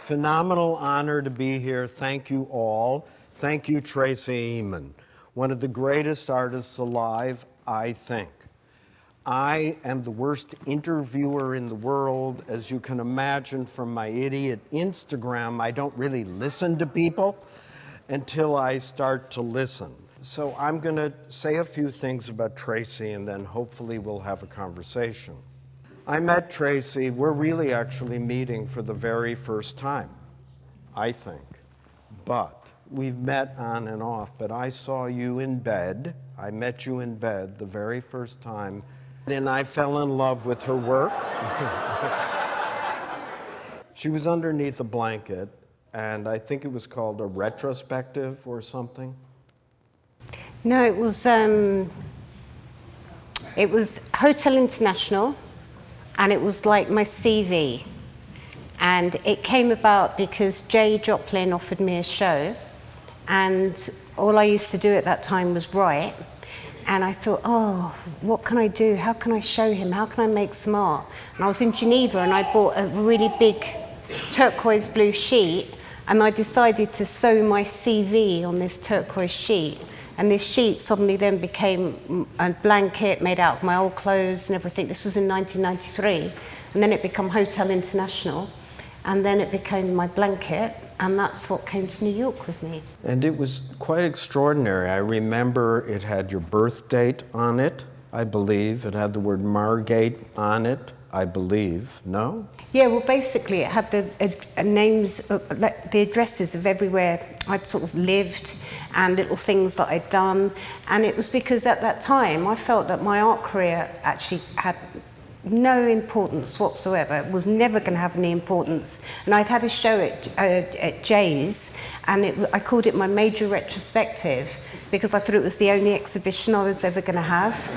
Phenomenal honor to be here. Thank you all. Thank you, Tracey Emin, one of the greatest artists alive, I think. I am the worst interviewer in the world. As you can imagine from my idiot Instagram, I don't really listen to people until I start to listen. So I'm going to say a few things about Tracey, and then hopefully we'll have a conversation. I met Tracey, we're really actually meeting for the very first time, I think. But we've met on and off, but I saw you in bed. I met you in bed the very first time. Then I fell in love with her work. She was underneath a blanket, and I think it was called a retrospective or something. No, it was Hotel International, and it was like my CV. And it came about because Jay Joplin offered me a show, and all I used to do at that time was write. And I thought, oh, what can I do? How can I show him? How can I make some art? And I was in Geneva, and I bought a really big turquoise blue sheet, and I decided to sew my CV on this turquoise sheet. And this sheet suddenly then became a blanket made out of my old clothes and everything. This was in 1993. And then it became Hotel International. And then it became my blanket. And that's what came to New York with me. And it was quite extraordinary. I remember it had your birth date on it, I believe. It had the word Margate on it, I believe. No? Yeah, well, basically it had the names, the addresses of everywhere I'd sort of lived, and little things that I'd done. And it was because at that time I felt that my art career actually had no importance whatsoever. It was never going to have any importance. And I'd had a show at Jay's, and I called it my major retrospective because I thought it was the only exhibition I was ever going to have.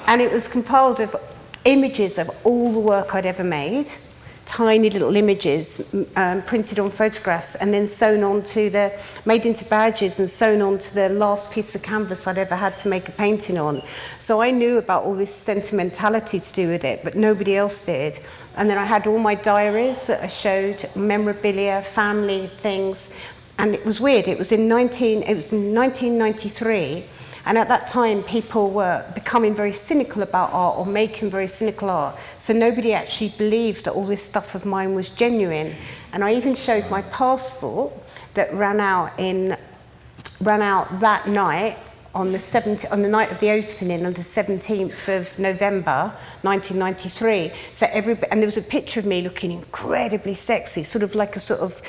And it was compiled of images of all the work I'd ever made, tiny little images printed on photographs and then made into badges and sewn onto the last piece of canvas I'd ever had to make a painting on. So I knew about all this sentimentality to do with it, but nobody else did. And then I had all my diaries that I showed, memorabilia, family things, and it was weird. It was in 1993. And at that time, people were becoming very cynical about art or making very cynical art. So nobody actually believed that all this stuff of mine was genuine. And I even showed my passport that ran out that night on the night of the opening on the 17th of November, 1993. And there was a picture of me looking incredibly sexy, sort of like a sort of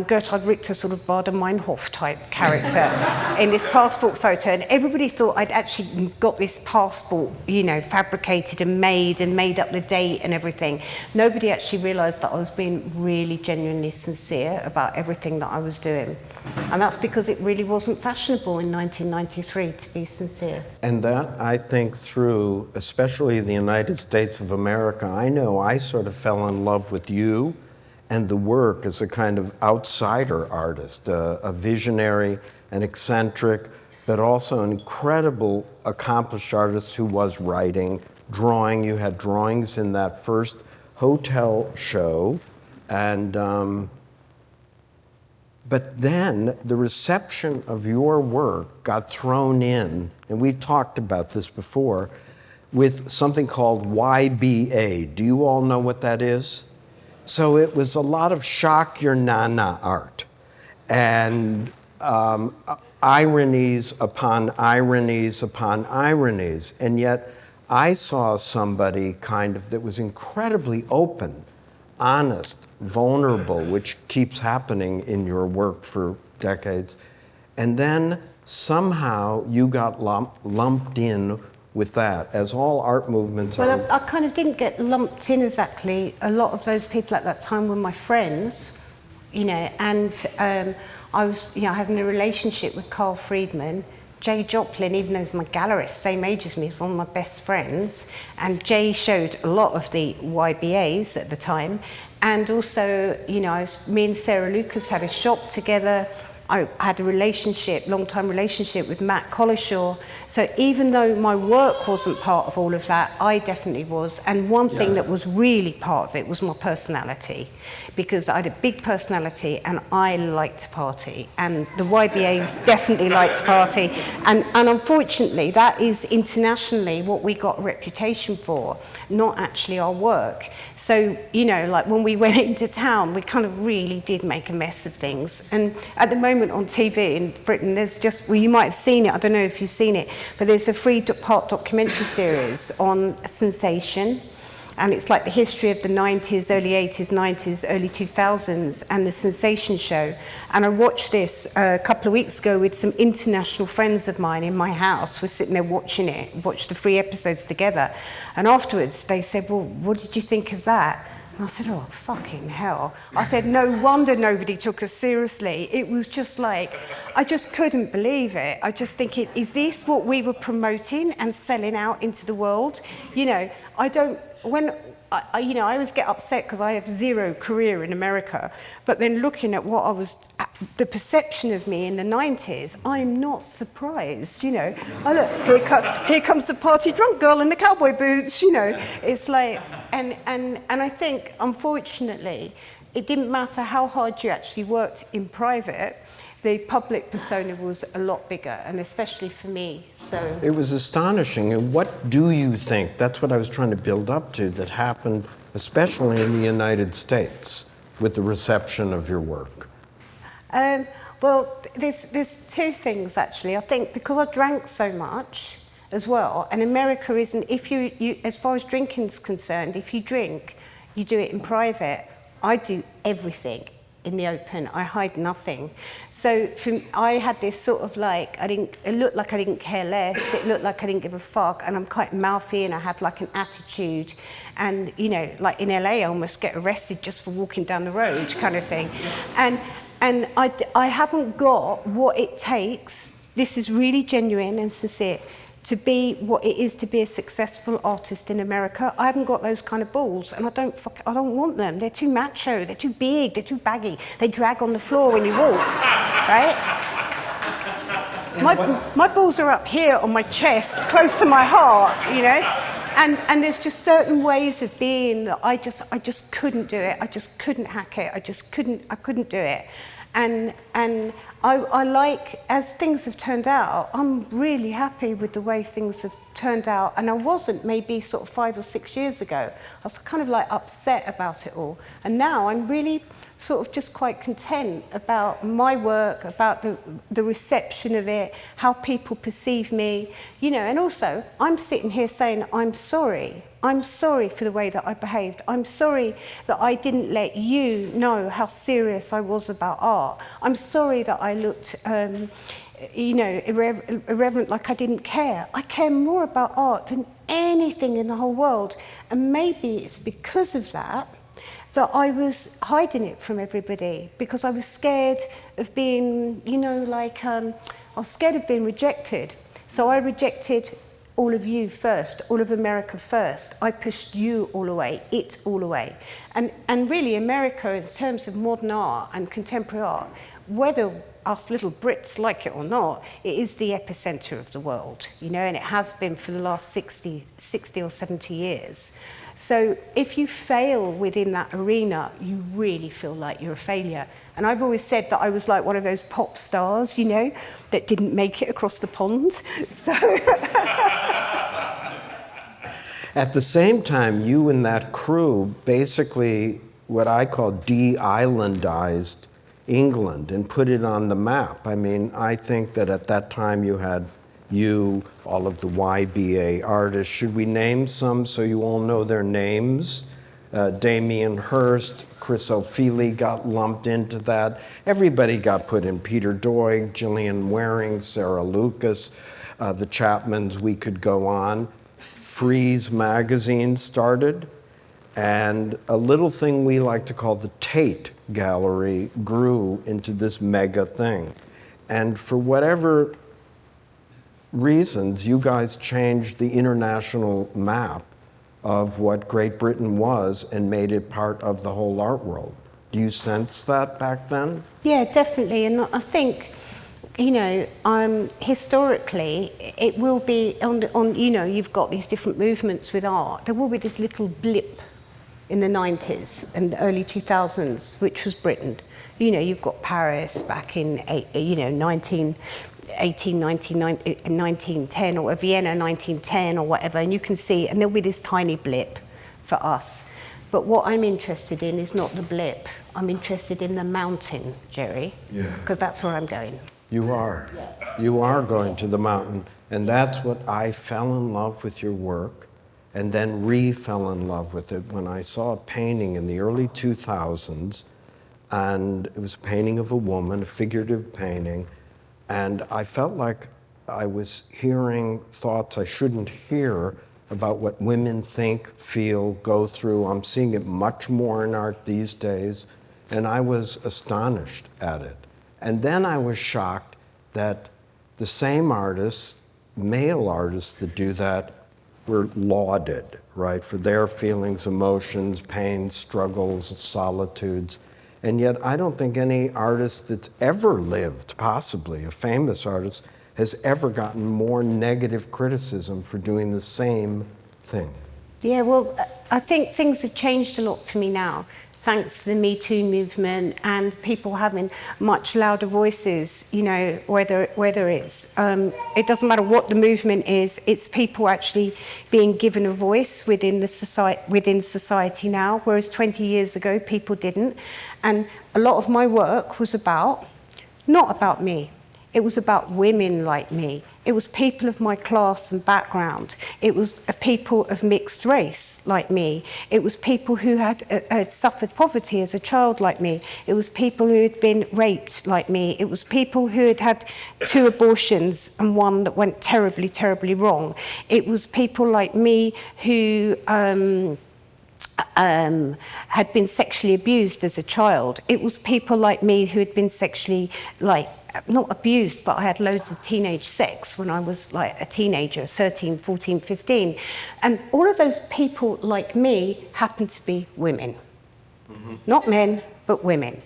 Gertrude Richter sort of Bader-Meinhof type character in this passport photo. And everybody thought I'd actually got this passport, fabricated and made up the date and everything. Nobody actually realized that I was being really genuinely sincere about everything that I was doing. And that's because it really wasn't fashionable in 1993 to be sincere. And that, I think, through, especially the United States of America, I know I sort of fell in love with you and the work as a kind of outsider artist, a visionary, an eccentric, but also an incredible, accomplished artist who was writing, drawing. You had drawings in that first hotel show, and but then the reception of your work got thrown in, and we talked about this before, with something called YBA. Do you all know what that is? So it was a lot of shock your nana art, and ironies upon ironies upon ironies. And yet I saw somebody that was incredibly open, honest, vulnerable, which keeps happening in your work for decades. And then somehow you got lumped in with that, as all art movements are. Well, I kind of didn't get lumped in exactly. A lot of those people at that time were my friends, and I was, having a relationship with Carl Friedman. Jay Joplin, even though he's my gallerist, same age as me, is one of my best friends. And Jay showed a lot of the YBAs at the time. And also, me and Sarah Lucas had a shop together. I had a long-time relationship with Matt Collishaw. So even though my work wasn't part of all of that, I definitely was. And one thing that was really part of it was my personality, because I had a big personality and I liked to party. And the YBAs definitely liked to party. And unfortunately, that is internationally what we got a reputation for, not actually our work. So, you know, like when we went into town, we kind of really did make a mess of things. And at the moment on TV in Britain, there's just, well, you might have seen it, I don't know if you've seen it, but there's a 3-part documentary series on sensation. And it's like the history of the 90s, early 80s, 90s, early 2000s, and the Sensation Show. And I watched this a couple of weeks ago with some international friends of mine in my house. We're sitting there watching it, watched the 3 episodes together. And afterwards, they said, well, what did you think of that? And I said, oh, fucking hell. I said, no wonder nobody took us seriously. It was just like, I just couldn't believe it. I just thinking, is this what we were promoting and selling out into the world? You know, I always get upset because I have 0 career in America, but then looking at what the perception of me in the 90s, I'm not surprised, you know. Oh look, here comes the party drunk girl in the cowboy boots, you know. It's like, and I think, unfortunately, it didn't matter how hard you actually worked in private, the public persona was a lot bigger, and especially for me, so. It was astonishing. And what do you think, that's what I was trying to build up to, that happened, especially in the United States, with the reception of your work? Well, there's 2 things, actually. I think because I drank so much as well, and America isn't, if you as far as drinking is concerned, if you drink, you do it in private. I do everything in the open. I hide nothing. So I had this sort of like, it looked like I didn't care less, it looked like I didn't give a fuck, and I'm quite mouthy and I had like an attitude. And, you know, like in LA, I almost get arrested just for walking down the road kind of thing. And I haven't got what it takes, this is really genuine and sincere, to be what it is to be a successful artist in America. I haven't got those kind of balls, and I don't want them. They're too macho, they're too big, they're too baggy. They drag on the floor when you walk, right? My balls are up here on my chest, close to my heart, you know? And there's just certain ways of being that I just couldn't do it. I just couldn't hack it. I couldn't do it. And I like, as things have turned out, I'm really happy with the way things have turned out. And I wasn't maybe sort of 5 or 6 years ago. I was kind of like upset about it all. And now I'm really sort of just quite content about my work, about the reception of it, how people perceive me, you know. And also, I'm sitting here saying, I'm sorry. I'm sorry for the way that I behaved. I'm sorry that I didn't let you know how serious I was about art. I'm sorry that I looked, you know, irreverent, like I didn't care. I care more about art than anything in the whole world. And maybe it's because of that I was hiding it from everybody, because I was scared of being, you know, like, I was scared of being rejected. So I rejected all of you first, all of America first. I pushed you all away, it all away. And really, America, in terms of modern art and contemporary art, whether us little Brits like it or not, it is the epicenter of the world, you know, and it has been for the last 60 or 70 years. So if you fail within that arena, you really feel like you're a failure. And I've always said that I was like one of those pop stars, you know, that didn't make it across the pond. So At the same time, you and that crew basically what I call de-islandized England and put it on the map. I mean, I think that at that time you had all of the YBA artists. Should we name some so you all know their names? Damien Hirst, Chris O'Feely got lumped into that. Everybody got put in. Peter Doig, Gillian Waring, Sarah Lucas, the Chapmans, we could go on. Frieze magazine started, and a little thing we like to call the Tate Gallery grew into this mega thing. And for whatever reasons, you guys changed the international map of what Great Britain was and made it part of the whole art world. Do you sense that back then? Yeah, definitely. And I think, historically, it will be you've got these different movements with art. There will be this little blip in the 90s and early 2000s, which was Britain. You've got Paris back in, 1910, or Vienna 1910 or whatever, and you can see, and there'll be this tiny blip for us. But what I'm interested in is not the blip. I'm interested in the mountain, Jerry, because that's where I'm going. You are. Yeah. You are going to the mountain. And that's what I fell in love with your work, and then fell in love with it when I saw a painting in the early 2000s, and it was a painting of a woman, a figurative painting, and I felt like I was hearing thoughts I shouldn't hear about what women think, feel, go through. I'm seeing it much more in art these days, and I was astonished at it. And then I was shocked that the same artists, male artists that do that, were lauded, right, for their feelings, emotions, pains, struggles, solitudes. And yet I don't think any artist that's ever lived, possibly a famous artist, has ever gotten more negative criticism for doing the same thing. Yeah, well, I think things have changed a lot for me now, thanks to the Me Too movement and people having much louder voices, whether it's, it doesn't matter what the movement is, it's people actually being given a voice within society now, whereas 20 years ago people didn't. And a lot of my work was not about me. It was about women like me. It was people of my class and background. It was people of mixed race like me. It was people who had suffered poverty as a child like me. It was people who had been raped like me. It was people who had had 2 abortions and one that went terribly, terribly wrong. It was people like me who had been sexually abused as a child. It was people like me who had been sexually, not abused, but I had loads of teenage sex when I was like a teenager, 13, 14, 15. And all of those people like me happened to be women. Mm-hmm. Not men, but women.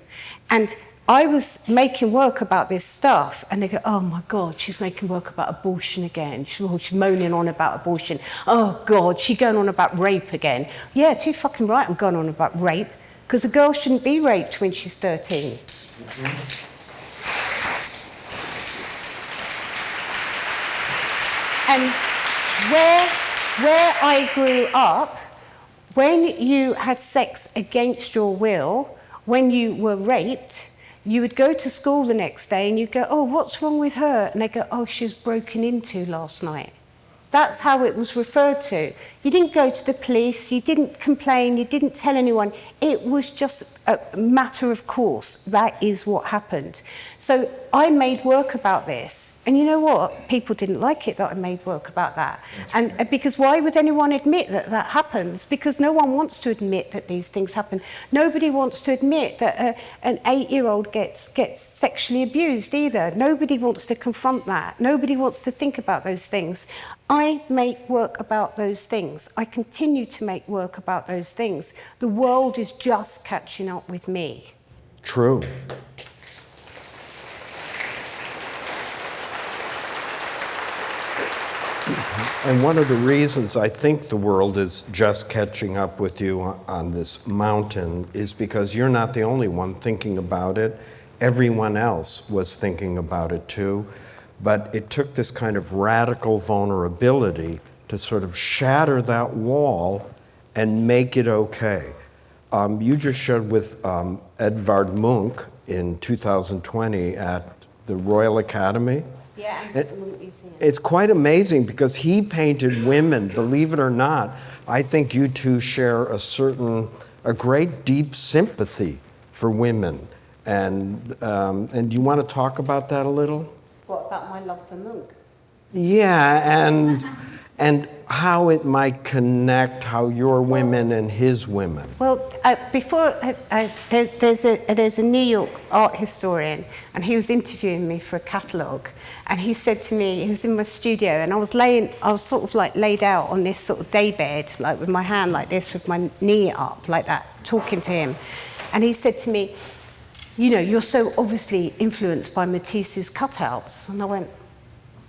And I was making work about this stuff, and they go, oh my God, she's making work about abortion again. She's moaning on about abortion. Oh God, she's going on about rape again. Yeah, too fucking right I'm going on about rape, because a girl shouldn't be raped when she's 13. Mm-hmm. And where I grew up, when you had sex against your will, when you were raped, you would go to school the next day and you'd go, oh, what's wrong with her? And they'd go, oh, she was broken into last night. That's how it was referred to. You didn't go to the police, you didn't complain, you didn't tell anyone. It was just a matter of course. That is what happened. So I made work about this. And you know what? People didn't like it that I made work about that. And because why would anyone admit that that happens? Because no one wants to admit that these things happen. Nobody wants to admit that an 8-year-old gets sexually abused either. Nobody wants to confront that. Nobody wants to think about those things. I make work about those things. I continue to make work about those things. The world is just catching up with me. True. And one of the reasons I think the world is just catching up with you on this mountain is because you're not the only one thinking about it. Everyone else was thinking about it too. But it took this kind of radical vulnerability to sort of shatter that wall and make it okay. You just showed with Edvard Munch in 2020 at the Royal Academy. Yeah, and the Munch Museum. It's quite amazing because he painted women, believe it or not. I think you two share a great deep sympathy for women. And do you want to talk about that a little? What about my love for Munch? Yeah, and how it might connect how your women and his women. Well, there's a New York art historian, and he was interviewing me for a catalogue, and he said to me, he was in my studio, and I was sort of like laid out on this sort of daybed, like with my hand like this, with my knee up like that, talking to him. And he said to me, you know, you're so obviously influenced by Matisse's cutouts. And I went,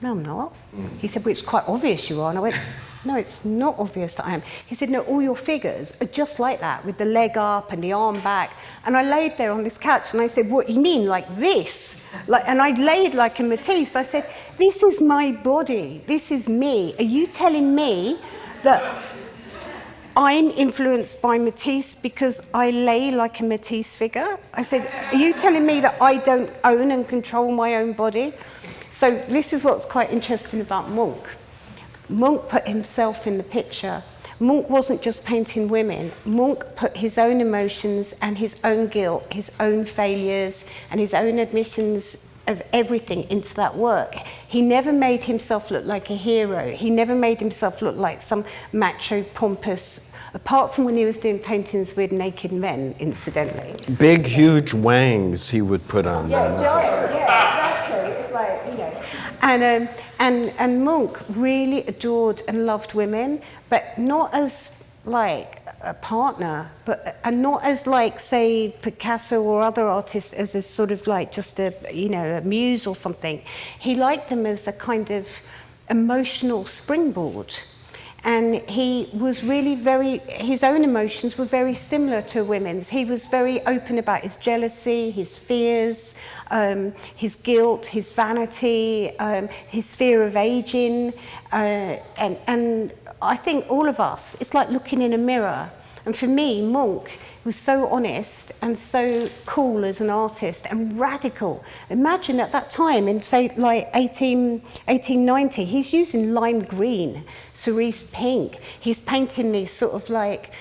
no, I'm not. He said, well, it's quite obvious you are. And I went, no, it's not obvious that I am. He said, no, all your figures are just like that, with the leg up and the arm back. And I laid there on this couch and I said, what, you mean like this? And I laid like a Matisse. I said, this is my body. This is me. Are you telling me that I'm influenced by Matisse because I lay like a Matisse figure? I said, are you telling me that I don't own and control my own body? So this is what's quite interesting about Munch. Munch put himself in the picture. Munch wasn't just painting women. Munch put his own emotions and his own guilt, his own failures, and his own admissions of everything into that work. He never made himself look like a hero. He never made himself look like some macho, pompous, apart from when he was doing paintings with naked men, incidentally. Big, huge wangs he would put on them. Giant, exactly. It's like, you know. And Munch really adored and loved women, but not as like a partner, and not as like, say, Picasso or other artists as a sort of like just a, you know, a muse or something. He liked them as a kind of emotional springboard. And he was really his own emotions were very similar to women's. He was very open about his jealousy, his fears, his guilt, his vanity, his fear of aging. And I think all of us, it's like looking in a mirror. And for me, Munch was so honest and so cool as an artist and radical. Imagine at that time, in say like 1890, he's using lime green, cerise pink. He's painting these sort of like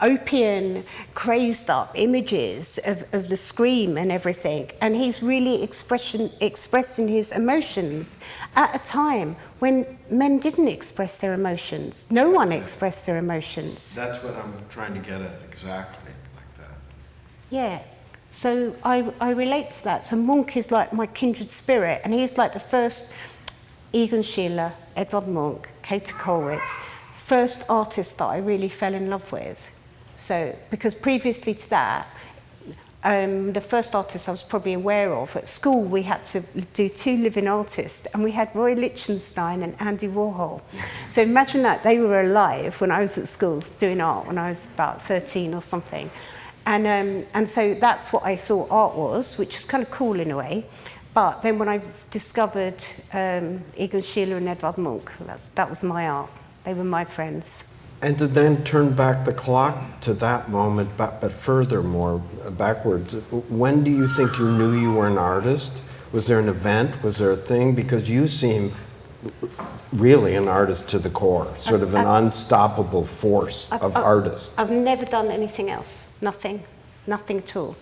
opium crazed up images of the scream and everything. And he's really expressing his emotions at a time when men didn't express their emotions. No one expressed their emotions. That's what I'm trying to get at, exactly like that. Yeah, so I relate to that. So Munch is like my kindred spirit, and he's like the first Egon Schiele, Edvard Munch, Käthe Kollwitz, first artist that I really fell in love with. So, because previously to that, the first artist I was probably aware of, at school we had to do 2 living artists, and we had Roy Lichtenstein and Andy Warhol. So imagine that, they were alive when I was at school doing art when I was about 13 or something. And so that's what I thought art was, which is kind of cool in a way. But then when I discovered Egon Schiele and Edvard Munch, that was my art. They were my friends. And to then turn back the clock to that moment, but furthermore, backwards, when do you think you knew you were an artist? Was there an event? Was there a thing? Because you seem really an artist to the core, sort of an unstoppable force of artists. I've never done anything else, nothing at all.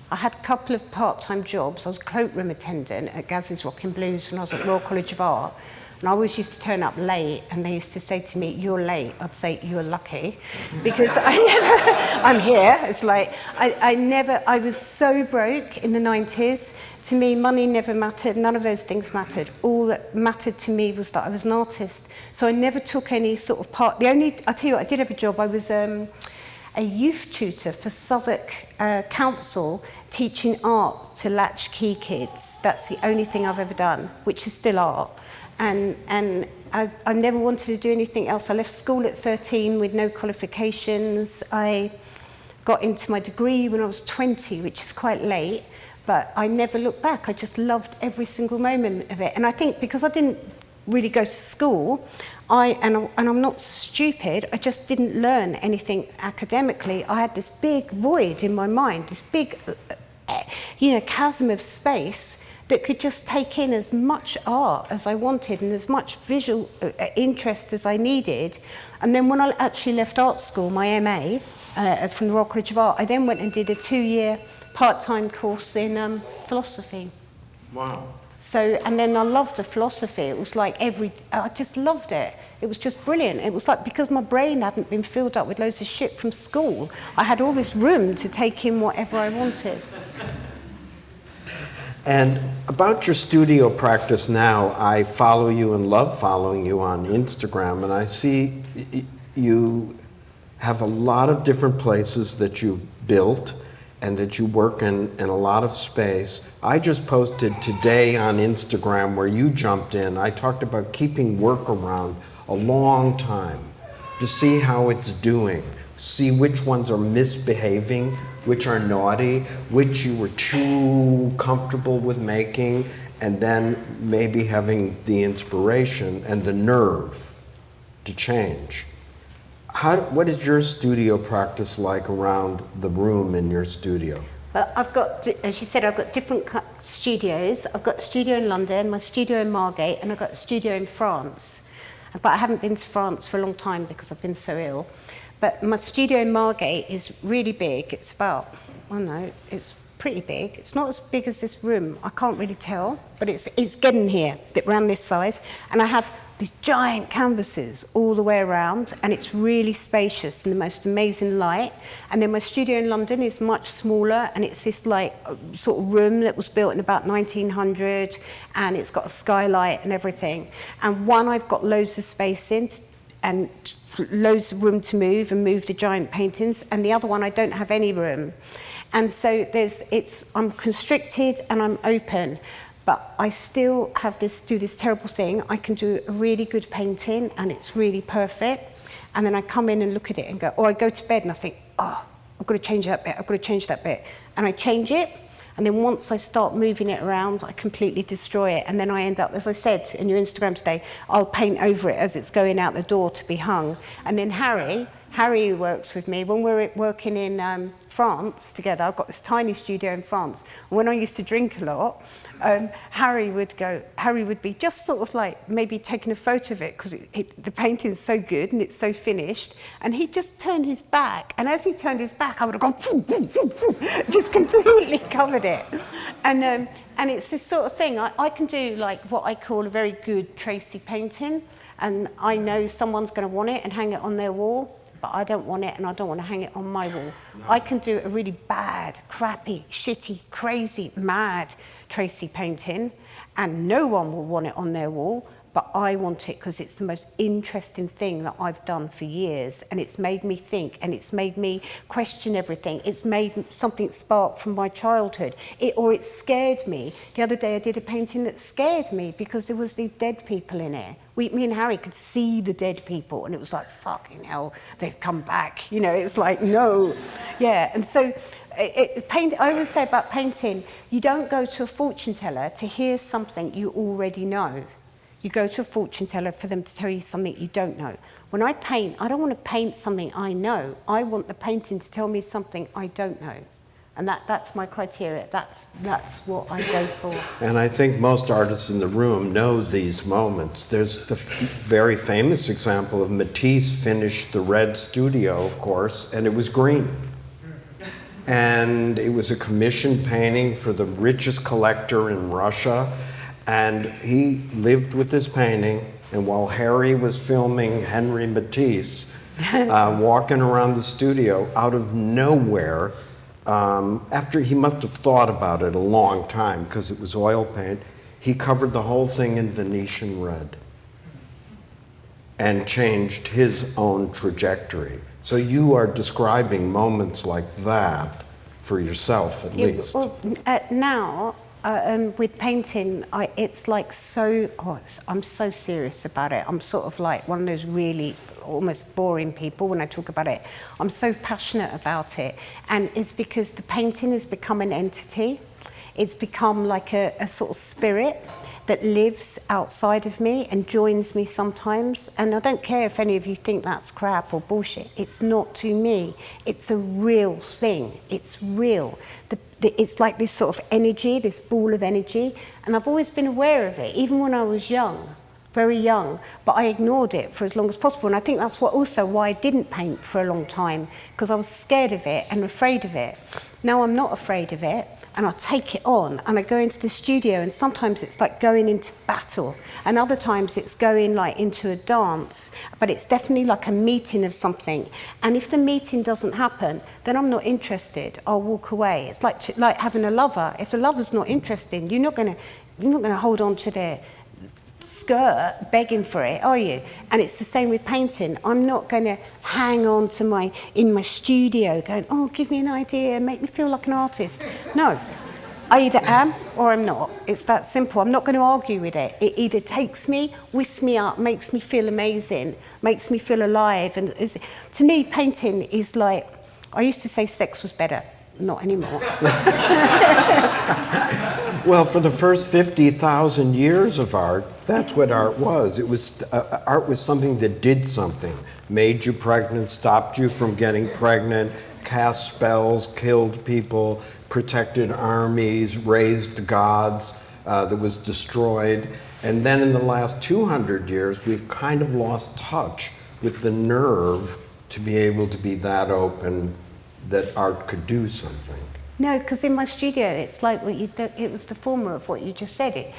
I had a couple of part-time jobs. I was a cloakroom attendant at Gaz's Rockin' Blues when I was at Royal College of Art. And I always used to turn up late, and they used to say to me, "You're late." I'd say, "You're lucky," because I'm here. It's like, I was so broke in the 90s. To me, money never mattered. None of those things mattered. All that mattered to me was that I was an artist. So I never took any sort of part. I'll tell you what, I did have a job. I was a youth tutor for Southwark Council, teaching art to latchkey kids. That's the only thing I've ever done, which is still art. And I never wanted to do anything else. I left school at 13 with no qualifications. I got into my degree when I was 20, which is quite late, but I never looked back. I just loved every single moment of it. And I think because I didn't really go to school, and I'm not stupid, I just didn't learn anything academically. I had this big void in my mind, this big, chasm of space that could just take in as much art as I wanted and as much visual interest as I needed. And then when I actually left art school, my MA from the Royal College of Art, I then went and did a 2-year part-time course in philosophy. Wow. So, and then I loved the philosophy. It was like I just loved it. It was just brilliant. It was like, because my brain hadn't been filled up with loads of shit from school, I had all this room to take in whatever I wanted. And about your studio practice now, I follow you and love following you on Instagram, and I see you have a lot of different places that you built and that you work in a lot of space. I just posted today on Instagram where you jumped in. I talked about keeping work around a long time to see how it's doing, see which ones are misbehaving, which are naughty, which you were too comfortable with making, and then maybe having the inspiration and the nerve to change. What is your studio practice like around the room in your studio? Well, I've got, as you said, I've got different studios. I've got a studio in London, my studio in Margate, and I've got a studio in France. But I haven't been to France for a long time because I've been so ill. But my studio in Margate is really big. It's about, I don't know, it's pretty big. It's not as big as this room. I can't really tell, but it's getting here, around this size. And I have these giant canvases all the way around, and it's really spacious and the most amazing light. And then my studio in London is much smaller, and it's this like sort of room that was built in about 1900, and it's got a skylight and everything. And one I've got loads of space in, and loads of room to move and move the giant paintings, and the other one I don't have any room. And so I'm constricted and I'm open, but I still have do this terrible thing. I can do a really good painting and it's really perfect, and then I come in and look at it and go, or I go to bed and I think, oh, I've got to change that bit, I've got to change that bit. And I change it, and then once I start moving it around, I completely destroy it. And then I end up, as I said in your Instagram today, I'll paint over it as it's going out the door to be hung. And then Harry, who works with me, when we're working in France together, I've got this tiny studio in France. When I used to drink a lot, Harry would be just sort of like maybe taking a photo of it because the painting's so good and it's so finished, and he'd just turn his back, and as he turned his back, I would have gone just completely covered it. And it's this sort of thing. I can do like what I call a very good Tracey painting, and I know someone's going to want it and hang it on their wall, but I don't want it, and I don't want to hang it on my wall. No. I can do a really bad, crappy, shitty, crazy, mad Tracey painting, and no one will want it on their wall, but I want it because it's the most interesting thing that I've done for years, and it's made me think, and it's made me question everything. It's made something spark from my childhood, or it scared me. The other day I did a painting that scared me because there was these dead people in it. Me and Harry could see the dead people, and it was like, fucking hell, they've come back. You know, it's like, no. Yeah, and so I always say about painting, you don't go to a fortune teller to hear something you already know. You go to a fortune teller for them to tell you something you don't know. When I paint, I don't want to paint something I know. I want the painting to tell me something I don't know. And that's my criteria. That's what I go for. And I think most artists in the room know these moments. There's the very famous example of Matisse finished the Red Studio, of course, and it was green. And it was a commissioned painting for the richest collector in Russia. And he lived with this painting, and while Harry was filming Henry Matisse, walking around the studio, out of nowhere, after he must have thought about it a long time because it was oil paint, he covered the whole thing in Venetian red and changed his own trajectory. So you are describing moments like that for yourself, at least. Well, now, with painting, it's like I'm so serious about it. I'm sort of like one of those really almost boring people when I talk about it. I'm so passionate about it, and it's because the painting has become an entity. It's become like a sort of spirit that lives outside of me and joins me sometimes. And I don't care if any of you think that's crap or bullshit. It's not to me. It's a real thing. It's real. It's like this sort of energy, this ball of energy. And I've always been aware of it, even when I was young, very young, but I ignored it for as long as possible. And I think that's why I didn't paint for a long time, because I was scared of it and afraid of it. Now I'm not afraid of it, and I take it on, and I go into the studio, and sometimes it's like going into battle, and other times it's going like into a dance, but it's definitely like a meeting of something. And if the meeting doesn't happen, then I'm not interested. I'll walk away. It's like having a lover. If the lover's not interested, you're not going to hold on to skirt begging for it, are you? And it's the same with painting. I'm not going to hang on to in my studio going, oh, give me an idea, make me feel like an artist. No, I either am or I'm not. It's that simple. I'm not going to argue with it. It either takes me, whisks me up, makes me feel amazing, makes me feel alive. And to me, painting is like, I used to say sex was better. Not anymore. Well, for the first 50,000 years of art, that's what art was. It was art was something that did something, made you pregnant, stopped you from getting pregnant, cast spells, killed people, protected armies, raised gods, that was destroyed. And then in the last 200 years, we've kind of lost touch with the nerve to be able to be that open that art could do something. No, because in my studio, it's like what you it was the former of what you just said. It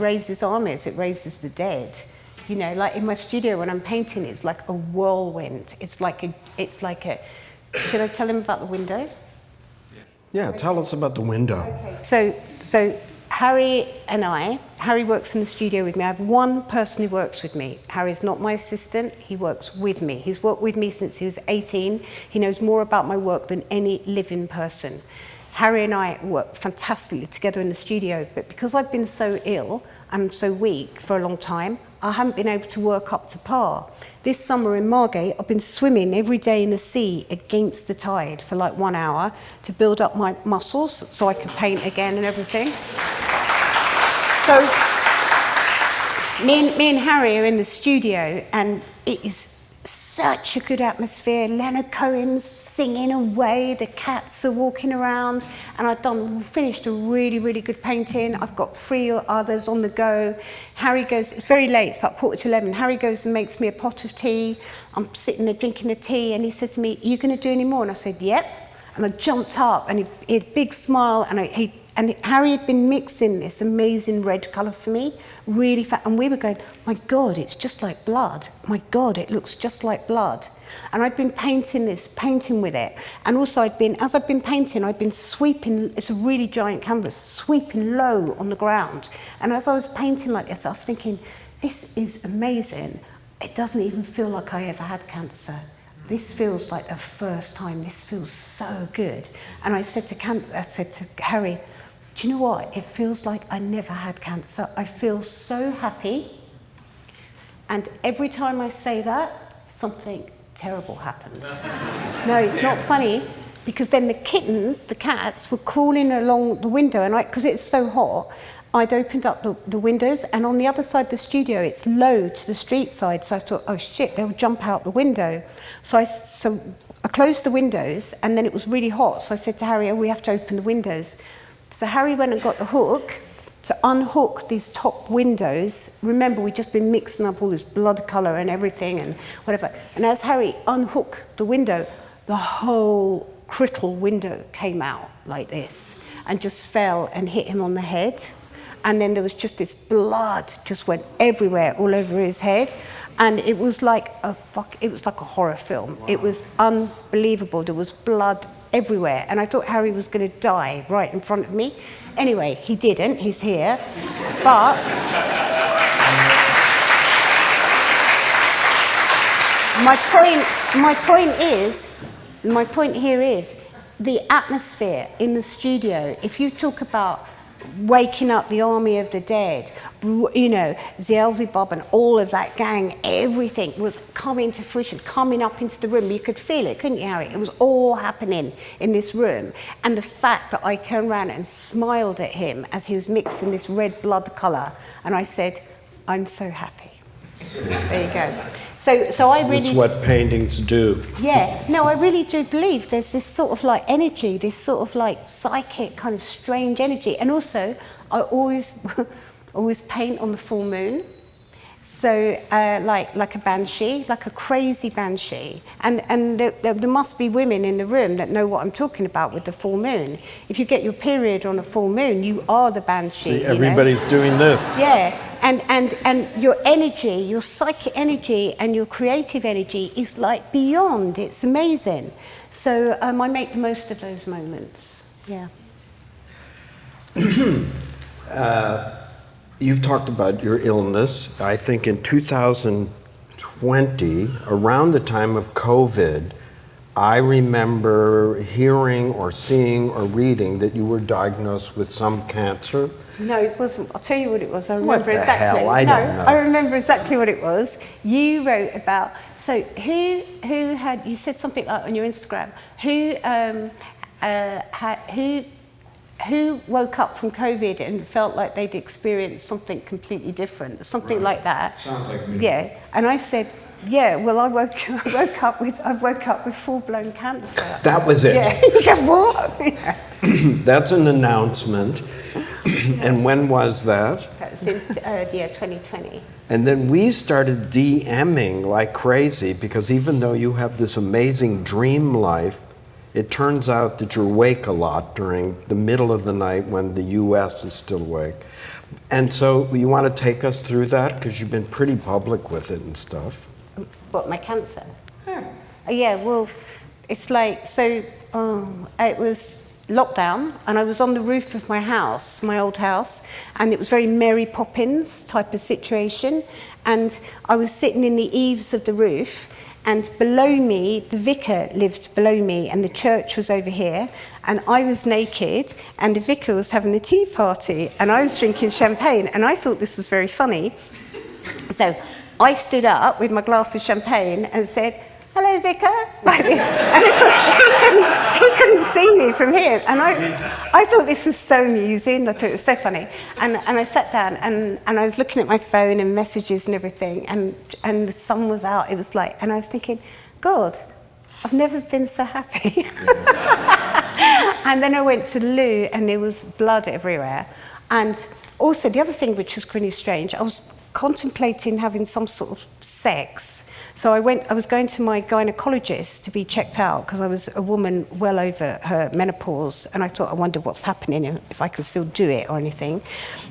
raises armies, it raises the dead. You know, like in my studio when I'm painting, it's like a whirlwind. It's like a. Should I tell him about the window? Yeah, tell us about the window. Okay. So Harry works in the studio with me. I have one person who works with me. Harry's not my assistant, he works with me. He's worked with me since he was 18. He knows more about my work than any living person. Harry and I work fantastically together in the studio, but because I've been so ill and so weak for a long time, I haven't been able to work up to par. This summer in Margate, I've been swimming every day in the sea against the tide for like 1 hour to build up my muscles so I could paint again and everything. So me and Harry are in the studio and it is such a good atmosphere. Leonard Cohen's singing away, the cats are walking around, and I've finished a really, really good painting. I've got 3 others on the go. Harry goes, it's very late, it's about 11:15. Harry goes and makes me a pot of tea. I'm sitting there drinking the tea, and he says to me, "Are you going to do any more?" And I said, "Yep." And I jumped up, and he had a big smile, and Harry had been mixing this amazing red colour for me, really fat, and we were going, my God, it's just like blood. My God, it looks just like blood. And I'd been painting with it. And also as I've been painting, I'd been sweeping, it's a really giant canvas, sweeping low on the ground. And as I was painting like this, I was thinking, this is amazing. It doesn't even feel like I ever had cancer. This feels like the first time, this feels so good. And I said to Harry, do you know what? It feels like I never had cancer. I feel so happy. And every time I say that, something terrible happens. No, it's not funny, because then the kittens, the cats, were crawling along the window, and because it's so hot, I'd opened up the windows, and on the other side of the studio, it's low to the street side, so I thought, oh shit, they'll jump out the window. So I closed the windows, and then it was really hot, so I said to Harry, oh, we have to open the windows. So Harry went and got the hook to unhook these top windows. Remember, we'd just been mixing up all this blood colour and everything and whatever. And as Harry unhooked the window, the whole crystal window came out like this and just fell and hit him on the head. And then there was just this blood just went everywhere, all over his head. And it was like a horror film. Wow. It was unbelievable. There was blood everywhere. And I thought Harry was going to die right in front of me. Anyway, he didn't. He's here. But my point here is the atmosphere in the studio. If you talk about waking up the army of the dead, you know, Beelzebub and all of that gang, everything was coming to fruition, coming up into the room. You could feel it, couldn't you, Harry? It was all happening in this room. And the fact that I turned around and smiled at him as he was mixing this red blood colour, and I said, I'm so happy. There you go. So I really... It's what paintings do. Yeah, no, I really do believe there's this sort of like energy, this sort of like psychic kind of strange energy. And also, I always paint on the full moon. So like a banshee, like a crazy banshee. And there must be women in the room that know what I'm talking about with the full moon. If you get your period on a full moon, you are the banshee. See, everybody's doing this. Yeah, and your energy, your psychic energy and your creative energy is like beyond. It's amazing. So I make the most of those moments. Yeah. You've talked about your illness. I think in 2020, around the time of COVID, I remember hearing or seeing or reading that you were diagnosed with some cancer. No, it wasn't. I'll tell you what it was. I remember What the exactly. hell? I don't know. I remember exactly what it was. You wrote about, so who had, you said something like on your Instagram, who woke up from COVID and felt like they'd experienced something completely different, something like that. Sounds like me. Yeah, and I said, yeah, well, I woke up with full-blown cancer. That was it. Yeah. He goes, what? Yeah. That's an announcement. And when was that? That was in 2020. And then we started DMing like crazy, because even though you have this amazing dream life, it turns out that you're awake a lot during the middle of the night when the US is still awake. And so you want to take us through that? Because you've been pretty public with it and stuff. What, my cancer? Yeah, well, it's like, so it was lockdown, and I was on the roof of my house, my old house, and it was very Mary Poppins type of situation, and I was sitting in the eaves of the roof, and below me, the vicar lived below me, and the church was over here, and I was naked, and the vicar was having a tea party, and I was drinking champagne, and I thought this was very funny. So I stood up with my glass of champagne and said, "Hello, vicar," like this. And of course, he couldn't see me from here. And I thought this was so amusing. I thought it was so funny. And I sat down and I was looking at my phone and messages and everything. And the sun was out. It was like, and I was thinking, God, I've never been so happy. And then I went to the loo and there was blood everywhere. And also the other thing which was really strange, I was contemplating having some sort of sex. So I was going to my gynecologist to be checked out because I was a woman well over her menopause, and I thought, I wonder what's happening, if I could still do it or anything.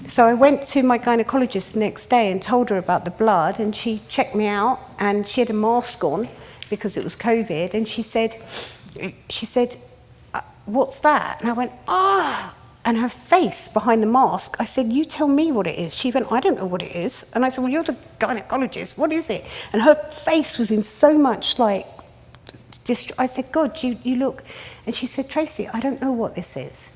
So I went to my gynecologist the next day and told her about the blood, and she checked me out, and she had a mask on because it was COVID, and she said, "What's that?" And I went, "Ah." And her face behind the mask, I said, "You tell me what it is." She went, "I don't know what it is." And I said, "Well, you're the gynecologist, what is it?" And her face was in so much like, I said, "God, you look." And she said, "Tracey, I don't know what this is."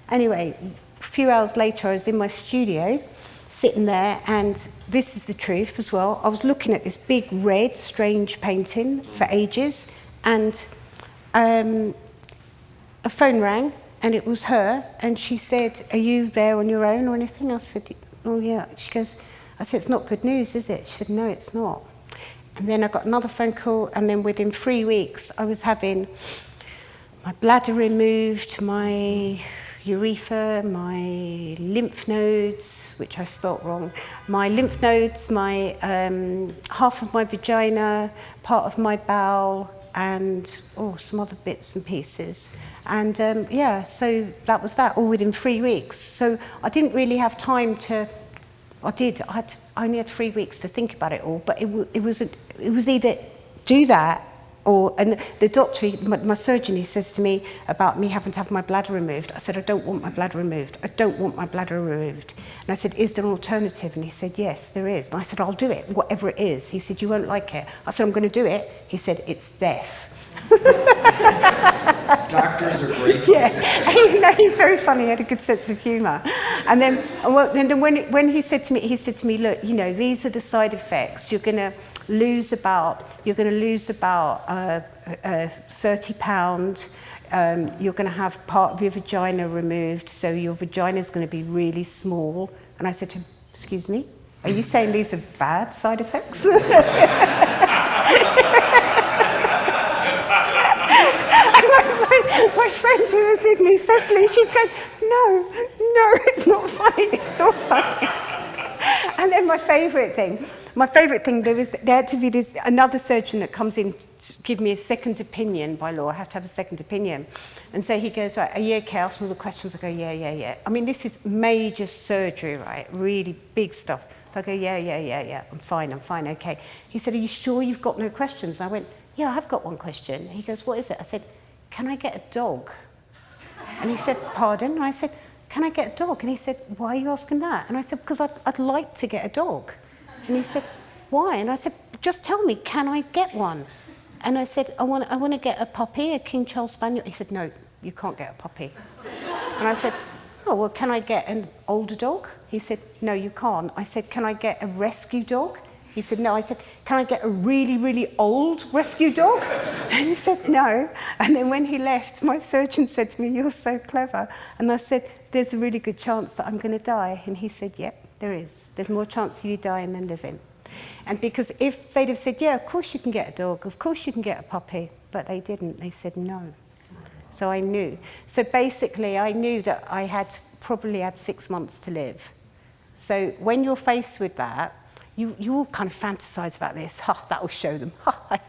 Anyway, a few hours later, I was in my studio, sitting there, and this is the truth as well. I was looking at this big red, strange painting for ages, and a phone rang. And it was her, and she said, "Are you there on your own or anything?" I said, "Oh yeah." She goes, I said, "It's not good news, is it?" She said, "No, it's not." And then I got another phone call, and then within 3 weeks, I was having my bladder removed, my urethra, my lymph nodes, which I spelt wrong, my lymph nodes, my half of my vagina, part of my bowel, and some other bits and pieces. And so that was that, all within 3 weeks. So I didn't really have time to, I only had 3 weeks to think about it all, but it was either do that, or, and the doctor, my surgeon, he says to me about me having to have my bladder removed. I said, "I don't want my bladder removed. I don't want my bladder removed." And I said, "Is there an alternative?" And he said, "Yes, there is." And I said, "I'll do it, whatever it is." He said, "You won't like it." I said, "I'm going to do it." He said, "It's death." Doctors are great. Yeah, he's very funny. He had a good sense of humour. And then, when he said to me, "Look, these are the side effects. You're going to lose about 30 pounds. You're going to have part of your vagina removed, so your vagina is going to be really small." And I said to him, "Excuse me, are you saying these are bad side effects?" My friend who was with me, Cecily, she's going, no, it's not funny, it's not funny. And then my favourite thing, there had to be another surgeon that comes in to give me a second opinion by law. I have to have a second opinion. And so he goes, "Right, are you okay?" Ask me all the questions. I go, yeah. I mean, this is major surgery, right? Really big stuff. So I go, yeah. I'm fine, okay. He said, "Are you sure you've got no questions?" And I went, "Yeah, I have got one question." He goes, "What is it?" I said, "Can I get a dog?" And he said, "Pardon?" And I said, can I get a dog? And he said, why are you asking that? And I said, because I'd like to get a dog. And he said, why? And I said, just tell me, can I get one? And I said, I want to get a puppy, a King Charles Spaniel. He said, no, you can't get a puppy. And I said, oh, well, can I get an older dog? He said, no, you can't. I said, can I get a rescue dog? He said, no. I said, can I get a really, really old rescue dog? And he said, no. And then when he left, my surgeon said to me, you're so clever. And I said, there's a really good chance that I'm going to die. And he said, yep, there is. There's more chance of you dying than living. And because if they'd have said, yeah, of course you can get a dog, of course you can get a puppy, but they didn't. They said no. So I knew. So basically, I knew that I had probably had 6 months to live. So when you're faced with that, you all kind of fantasize about this. That will show them.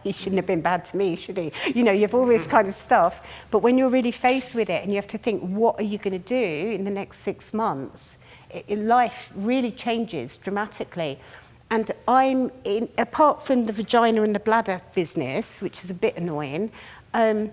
He shouldn't have been bad to me, should he? You know, you have all this kind of stuff. But when you're really faced with it and you have to think, what are you going to do in the next 6 months? Life really changes dramatically. And apart from the vagina and the bladder business, which is a bit annoying, the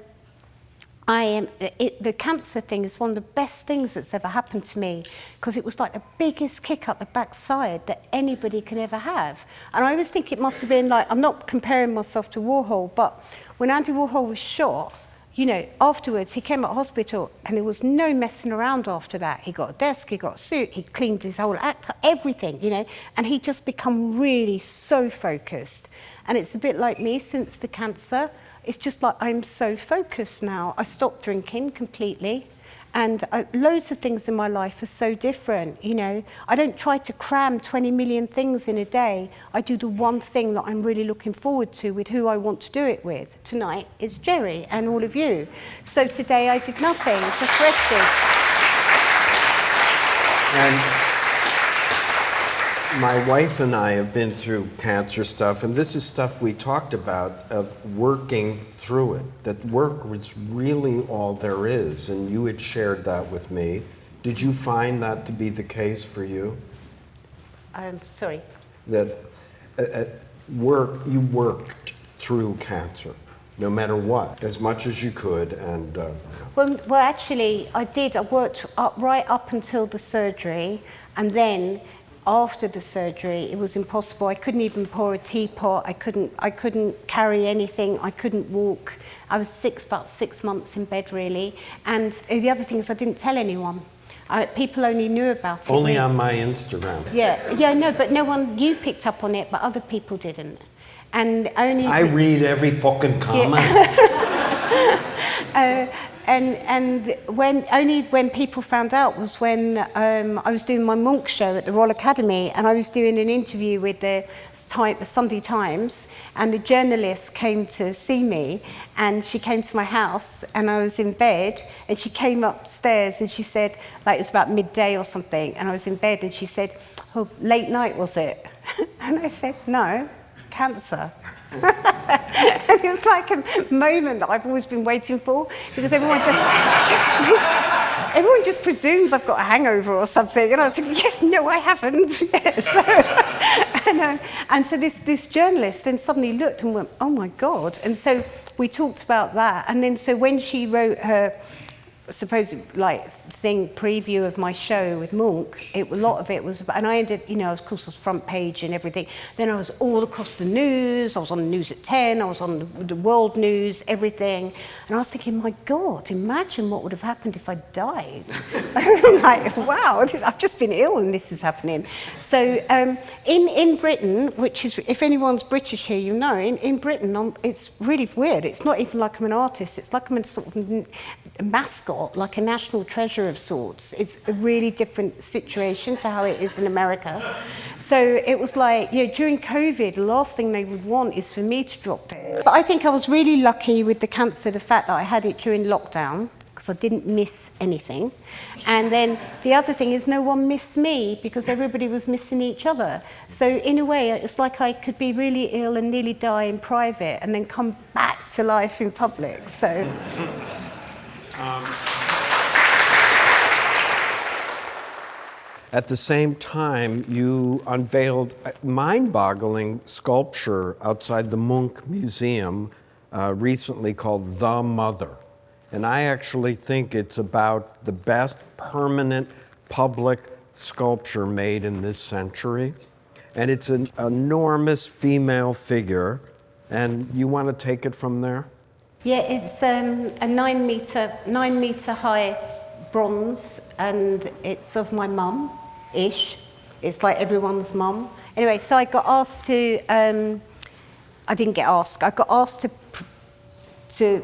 cancer thing is one of the best things that's ever happened to me, because it was like the biggest kick up the backside that anybody can ever have. And I always think it must have been like, I'm not comparing myself to Warhol, but when Andy Warhol was shot, you know, afterwards he came out of hospital and there was no messing around after that. He got a desk, he got a suit, he cleaned his whole act, everything, you know, and he just become really so focused. And it's a bit like me since the cancer. It's just like I'm so focused now. I stopped drinking completely, and loads of things in my life are so different, you know. I don't try to cram 20 million things in a day. I do the one thing that I'm really looking forward to with who I want to do it with. Tonight is Jerry and all of you. So today I did nothing, just rested. And my wife and I have been through cancer stuff, and this is stuff we talked about, of working through it, that work was really all there is, and you had shared that with me. Did you find that to be the case for you? Sorry? That you worked through cancer, no matter what, as much as you could, and... Well, actually, I did. I worked right up until the surgery, and then after the surgery, it was impossible. I couldn't even pour a teapot. I couldn't carry anything. I couldn't walk. I was sick, about 6 months in bed, really. And the other thing is I didn't tell anyone. People only knew about it. Only on my Instagram. Yeah, no, but no one, you picked up on it, but other people didn't. And only... I read every fucking comment. Yeah. And when people found out was when I was doing my Monk show at the Royal Academy, and I was doing an interview with the Sunday Times, and the journalist came to see me, and she came to my house, and I was in bed, and she came upstairs, and she said, like it was about midday or something, and I was in bed, and she said, oh, late night was it? And I said, no, cancer. And it was like a moment that I've always been waiting for, because everyone just presumes I've got a hangover or something, and I was like, yes, no, I haven't. Yes. And so this journalist then suddenly looked and went, oh my God. And so we talked about that, and then so when she wrote her supposed thing preview of my show with Monk, a lot of it was about, and I ended, you know, of course, I was front page and everything. Then I was all across the news. I was on the news at 10. I was on the world news, everything. And I was thinking, my God, imagine what would have happened if I died. I'm like, wow, I've just been ill and this is happening. So in Britain, which is, if anyone's British here, you know, in Britain, it's really weird. It's not even like I'm an artist. It's like I'm a sort of mascot, like a national treasure of sorts. It's a really different situation to how it is in America. So it was like, you know, during COVID, the last thing they would want is for me to drop dead. But I think I was really lucky with the cancer, the fact that I had it during lockdown, because I didn't miss anything. And then the other thing is no one missed me, because everybody was missing each other. So in a way, it's like I could be really ill and nearly die in private and then come back to life in public. So... At the same time, you unveiled a mind-boggling sculpture outside the Munch Museum recently called The Mother. And I actually think it's about the best permanent public sculpture made in this century. And it's an enormous female figure. And you want to take it from there? Yeah, it's a 9 meter high bronze, and it's of my mum-ish. It's like everyone's mum. Anyway, so I got asked to, I didn't get asked, I got asked to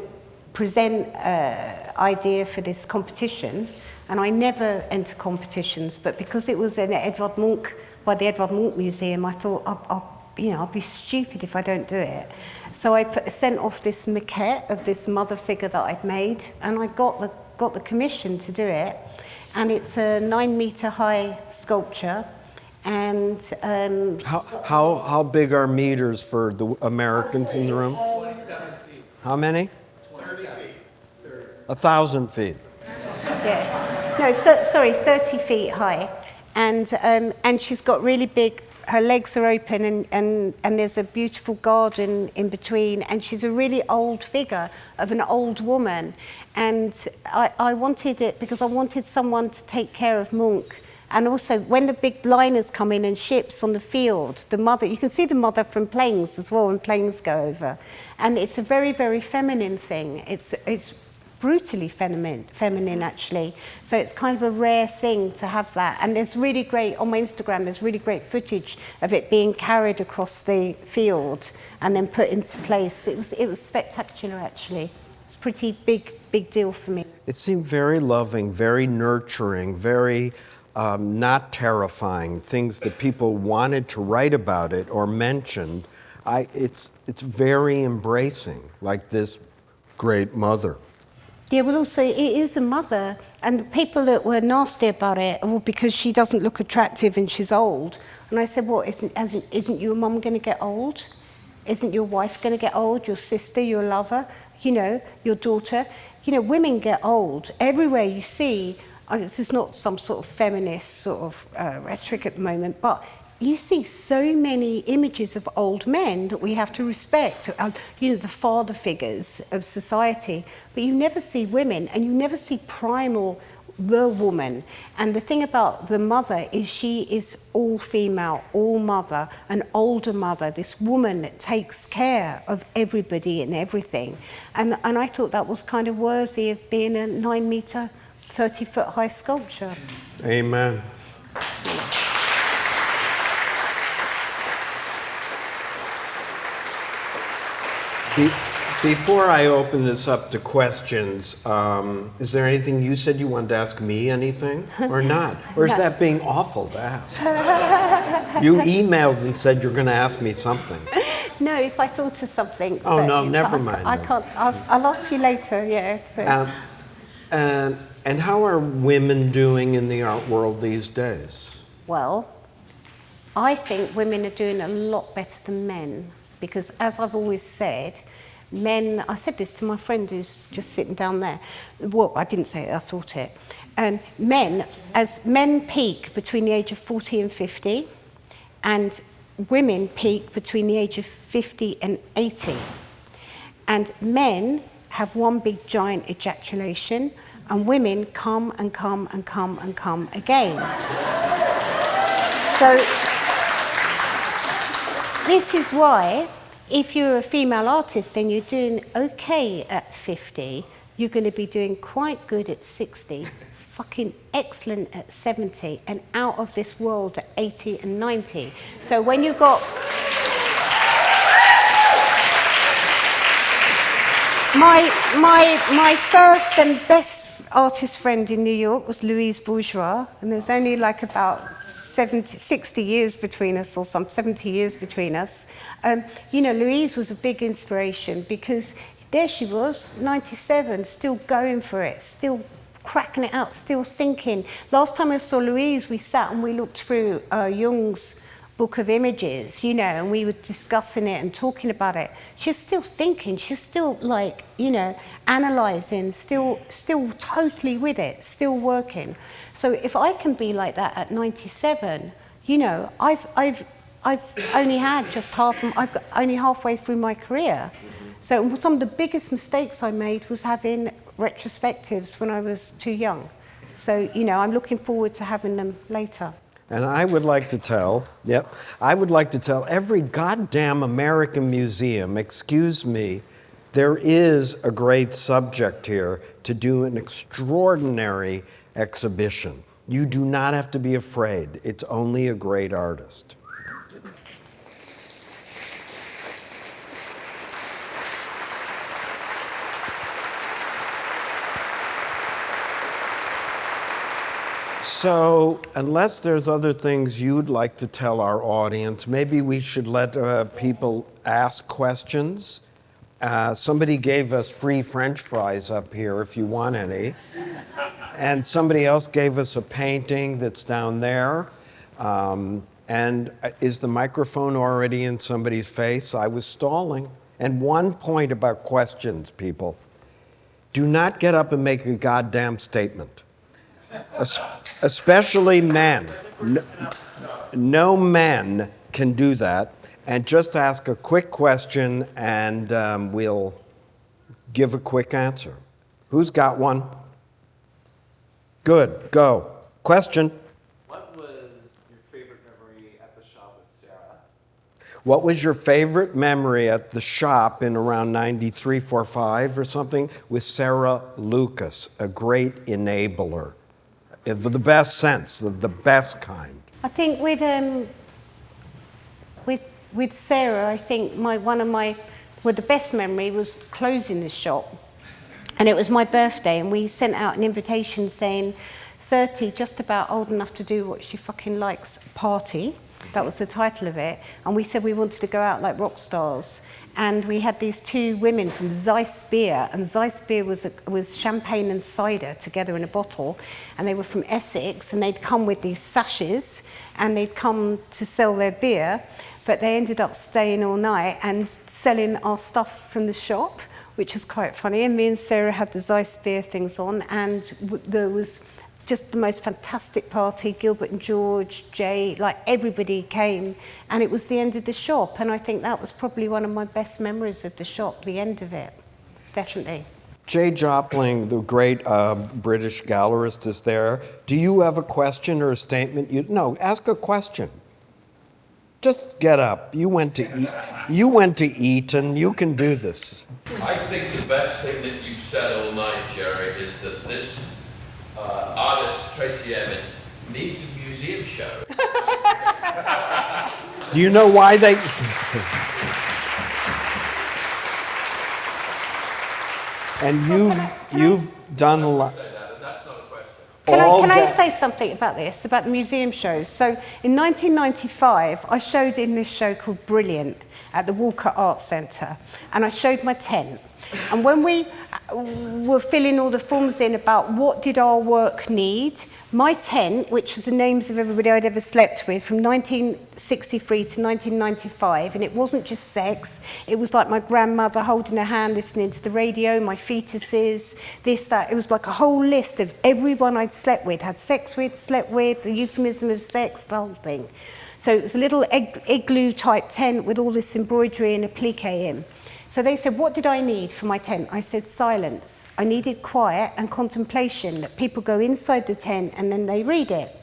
present an idea for this competition, and I never enter competitions, but because it was in Edvard Munch, by the Edvard Munch Museum, I thought, I'll be stupid if I don't do it. So I sent off this maquette of this mother figure that I'd made, and I got the commission to do it. And it's a 9 meter high sculpture. And how big are meters for the Americans in the room? 27 feet. How many? 30 feet. 1,000 feet. Yeah. No, sorry, 30 feet high. And she's got really big, her legs are open, and there's a beautiful garden in between, and she's a really old figure of an old woman. And I wanted it because I wanted someone to take care of Munch. And also, when the big liners come in and ships on the field, the mother, you can see the mother from planes as well when planes go over. And it's a very, very feminine thing. It's brutally feminine actually. So it's kind of a rare thing to have that. And there's really great, on my Instagram, there's really great footage of it being carried across the field and then put into place. It was spectacular actually. It's a pretty big deal for me. It seemed very loving, very nurturing, very not terrifying, things that people wanted to write about it or mentioned. It's very embracing, like this great mother. Yeah, well also it is a mother, and the people that were nasty about it, well, because she doesn't look attractive and she's old. And I said, well, isn't your mum going to get old? Isn't your wife going to get old? Your sister, your lover, your daughter? Women get old. Everywhere you see, this is not some sort of feminist sort of rhetoric at the moment, but you see so many images of old men that we have to respect, the father figures of society, but you never see women, and you never see primal, the woman. And the thing about the mother is she is all female, all mother, an older mother, this woman that takes care of everybody and everything. And I thought that was kind of worthy of being a 9 meter, 30-foot high sculpture. Amen. Before I open this up to questions, is there anything you said you wanted to ask me, anything, or not? Or is that being awful to ask? You emailed and said you're going to ask me something. No, if I thought of something. Oh, no, never mind. I can't, I'll ask you later, yeah. So. And how are women doing in the art world these days? Well, I think women are doing a lot better than men. Because as I've always said, men, I said this to my friend who's just sitting down there. Well, I didn't say it, I thought it. As men peak between the age of 40 and 50, and women peak between the age of 50 and 80. And men have one big giant ejaculation, and women come and come and come and come again. So, this is why, if you're a female artist and you're doing okay at 50, you're going to be doing quite good at 60, fucking excellent at 70, and out of this world at 80 and 90. So when you've got... My first and best artist friend in New York was Louise Bourgeois, and there's only like about 60 years between us, or some 70 years between us. Louise was a big inspiration because there she was, 97, still going for it, still cracking it out, still thinking. Last time I saw Louise, we sat and we looked through Jung's book of images, and we were discussing it and talking about it. She's still thinking, she's still analysing, still totally with it, still working. So if I can be like that at 97, I've only had I've got only halfway through my career. So some of the biggest mistakes I made was having retrospectives when I was too young. So, you know, I'm looking forward to having them later. And I would like to tell every goddamn American museum, excuse me, there is a great subject here to do an extraordinary exhibition. You do not have to be afraid. It's only a great artist. So, unless there's other things you'd like to tell our audience, maybe we should let people ask questions. Somebody gave us free French fries up here if you want any. And somebody else gave us a painting that's down there. And is the microphone already in somebody's face? I was stalling. And one point about questions, people. Do not get up and make a goddamn statement. Especially men. No men can do that. And just ask a quick question and we'll give a quick answer. Who's got one? Good, go. Question. What was your favorite memory at the shop with Sarah? What was your favorite memory at the shop in around 93, 45 or something with Sarah Lucas, a great enabler? In the best sense, the best kind. I think with Sarah, I think the best memory was closing the shop. And it was my birthday, and we sent out an invitation saying 30, just about old enough to do what she fucking likes, party. That was the title of it. And we said we wanted to go out like rock stars. And we had these two women from Zeiss Beer, and Zeiss Beer was champagne and cider together in a bottle, and they were from Essex, and they'd come with these sashes, and they'd come to sell their beer, but they ended up staying all night and selling our stuff from the shop, which was quite funny. And me and Sarah had the Zeiss Beer things on, and there was just the most fantastic party. Gilbert and George, Jay, like everybody came, and it was the end of the shop. And I think that was probably one of my best memories of the shop, the end of it, definitely. Jay Jopling, the great British gallerist, is there. Do you have a question or a statement? No, ask a question. Just get up. You went to Eton. You can do this. I think the best thing that you've said all night, Jerry, is that this artist, Tracey Emin, needs a museum show. Do you know why they... And you've done a lot. Say that, and that's not a question. Can I say something about this, about the museum shows? So in 1995, I showed in this show called Brilliant at the Walker Art Centre, and I showed my tent. And when we were filling all the forms in about what did our work need, my tent, which was the names of everybody I'd ever slept with from 1963 to 1995, and it wasn't just sex, it was like my grandmother holding her hand listening to the radio, my fetuses, this, that. It was like a whole list of everyone I'd slept with, had sex with, slept with, the euphemism of sex, the whole thing. So it was a little igloo type tent with all this embroidery and applique in. So they said, what did I need for my tent? I said, silence. I needed quiet and contemplation, that people go inside the tent and then they read it.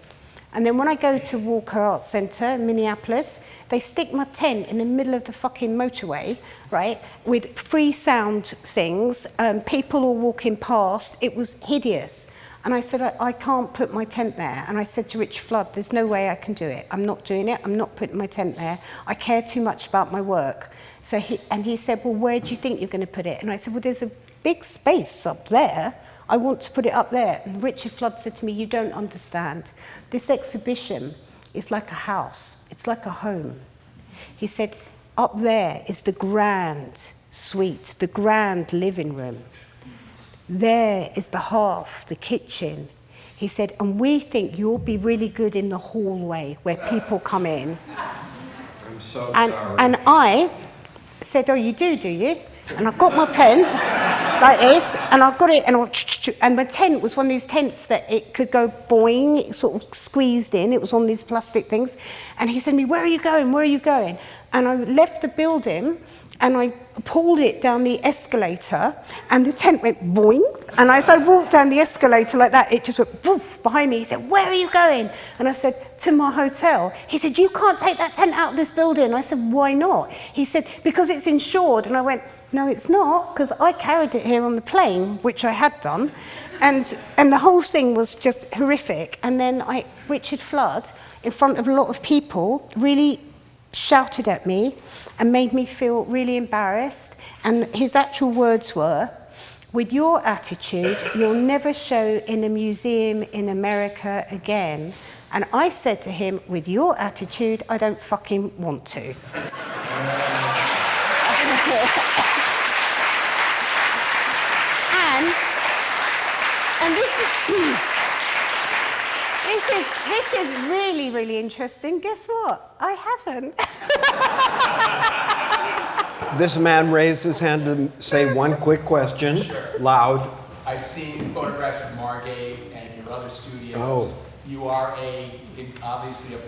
And then when I go to Walker Art Centre in Minneapolis, they stick my tent in the middle of the fucking motorway, right, with free sound things, people all walking past. It was hideous. And I said, I can't put my tent there. And I said to Rich Flood, there's no way I can do it. I'm not doing it. I'm not putting my tent there. I care too much about my work. So he said, well, where do you think you're going to put it? And I said, well, there's a big space up there. I want to put it up there. And Richard Flood said to me, you don't understand. This exhibition is like a house. It's like a home. He said, up there is the grand suite, the grand living room. There is the hearth, the kitchen. He said, and we think you'll be really good in the hallway where people come in. I'm so sorry. And I said, oh, you do you? And I got my tent like this, and I got it, and my tent was one of these tents that it could go boing, it sort of squeezed in, it was on these plastic things. And he said to me, where are you going, where are you going? And I left the building, and I pulled it down the escalator, and the tent went boing. And as I walked down the escalator like that, it just went poof behind me. He said, "Where are you going?" And I said, "To my hotel." He said, "You can't take that tent out of this building." I said, "Why not?" He said, "Because it's insured." And I went, "No, it's not, because I carried it here on the plane," which I had done. And the whole thing was just horrific. And then Richard Flood, in front of a lot of people, really shouted at me and made me feel really embarrassed. And his actual words were, "With your attitude, you'll never show in a museum in America again." And I said to him, "With your attitude, I don't fucking want to." And this is really, really interesting. Guess what? I haven't. This man raised his hand to say one quick question, Sure. loud. I've seen photographs of Margate and your other studios. Oh. You are obviously a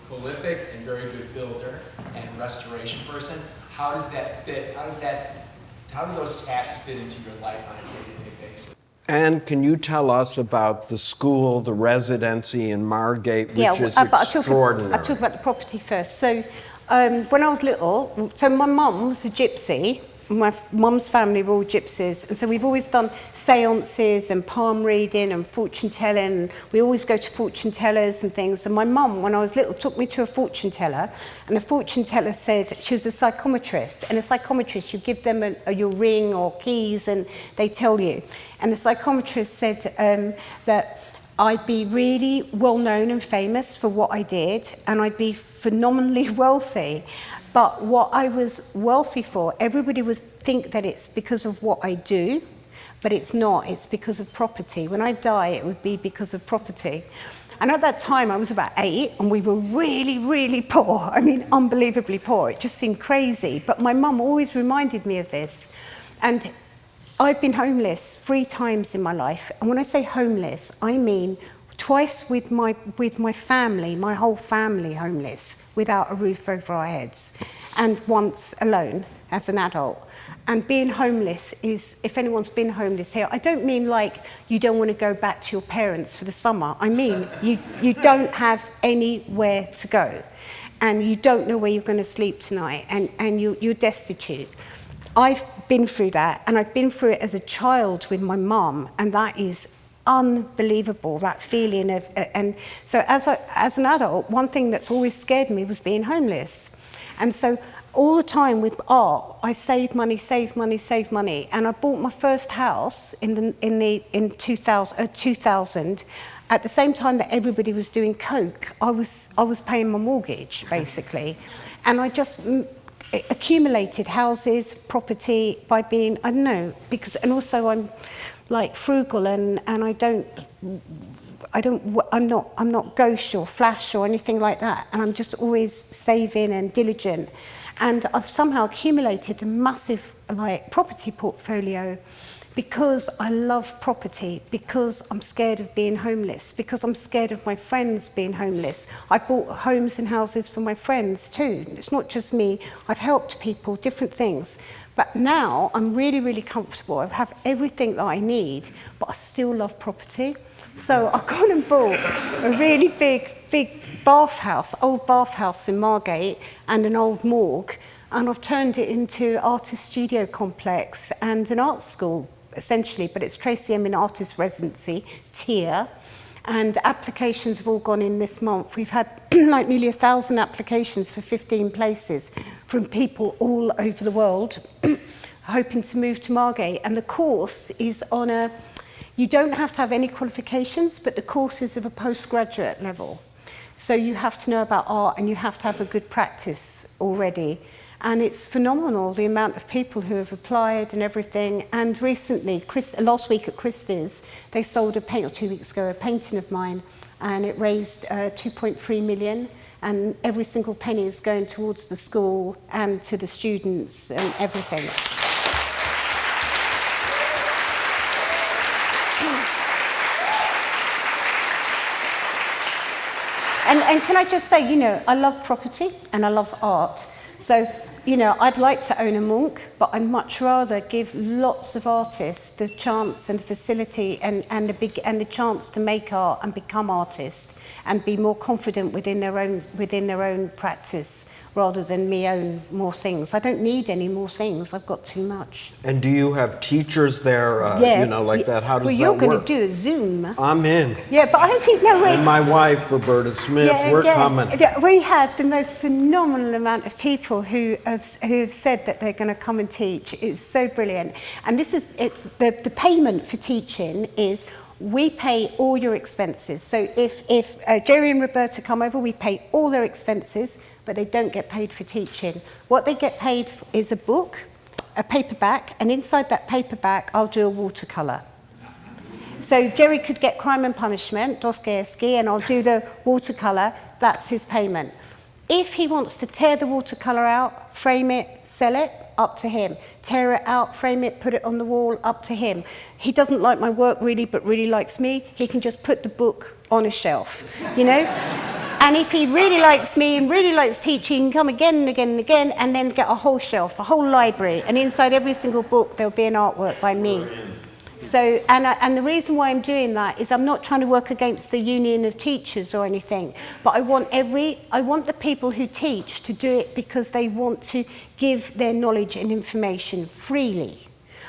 prolific and very good builder and restoration person. How does that fit? How do those tasks fit into your life on a day-to-day basis? And can you tell us about the school, the residency in Margate, which is extraordinary? I'll talk about the property first. So when I was little, so my mum was a gypsy. My mum's family were all gypsies. And so we've always done seances and palm reading and fortune telling. We always go to fortune tellers and things. And my mum, when I was little, took me to a fortune teller. And the fortune teller said, she was a psychometrist. And a psychometrist, you give them your ring or keys and they tell you. And the psychometrist said that I'd be really well known and famous for what I did. And I'd be phenomenally wealthy. But what I was wealthy for, everybody would think that it's because of what I do, but it's not. It's because of property. When I die, it would be because of property. And at that time, I was about 8, and we were really, really poor. I mean, unbelievably poor. It just seemed crazy. But my mum always reminded me of this. And I've been homeless 3 times in my life. And when I say homeless, I mean twice with my family, my whole family homeless, without a roof over our heads, and once alone as an adult. And being homeless is, if anyone's been homeless here, I don't mean like you don't want to go back to your parents for the summer. I mean you don't have anywhere to go, and you don't know where you're going to sleep tonight, and you're destitute. I've been through that, and I've been through it as a child with my mum, and that is unbelievable, that feeling of, and so as an adult, one thing that's always scared me was being homeless. And so all the time with art, I saved money, and I bought my first house in 2000. At the same time that everybody was doing coke, I was paying my mortgage basically, and I just accumulated houses, property by being, I don't know, because, and also I'm like frugal, and I'm not gauche or flash or anything like that, and I'm just always saving and diligent, and I've somehow accumulated a massive like property portfolio because I love property, because I'm scared of being homeless, because I'm scared of my friends being homeless. I bought homes and houses for my friends too. It's not just me. I've helped people, different things. But now I'm really, really comfortable. I have everything that I need, but I still love property. So I've gone and bought a really big bathhouse, old bathhouse in Margate, and an old morgue. And I've turned it into artist studio complex and an art school, essentially, but it's Tracey Emin Artist Residency, tier. And applications have all gone in this month. We've had like nearly 1,000 applications for 15 places from people all over the world hoping to move to Margate. And the course is on you don't have to have any qualifications, but the course is of a postgraduate level. So you have to know about art and you have to have a good practice already. And it's phenomenal, the amount of people who have applied and everything. And recently, last week at Christie's, they sold a 2 weeks ago, a painting of mine, and it raised 2.3 million. And every single penny is going towards the school and to the students and everything. And can I just say, you know, I love property and I love art. So you know, I'd like to own a monk, but I'd much rather give lots of artists the chance and facility and the chance to make art and become artists and be more confident within their own practice, rather than me own more things. I don't need any more things. I've got too much. And do you have teachers there, you know, like that? How does that you're work? going to do a Zoom. I'm in. Yeah, but I think, no, wait. And my wife, Roberta Smith, we're coming. Yeah, we have the most phenomenal amount of people who have said that they're going to come and teach. It's so brilliant. And this is the payment for teaching is we pay all your expenses. So if Jerry and Roberta come over, we pay all their expenses, but they don't get paid for teaching. What they get paid for is a book, a paperback, and inside that paperback, I'll do a watercolour. So Jerry could get Crime and Punishment, Dostoevsky, and I'll do the watercolour. That's his payment. If he wants to tear the watercolour out, frame it, sell it, up to him. Tear it out, frame it, put it on the wall, up to him. He doesn't like my work really, but really likes me. He can just put the book on a shelf, you know? And if he really likes me and really likes teaching, he can come again and again and again and then get a whole shelf, a whole library. And inside every single book, there'll be an artwork by me. So, and the reason why I'm doing that is I'm not trying to work against the union of teachers or anything, but I want the people who teach to do it because they want to give their knowledge and information freely.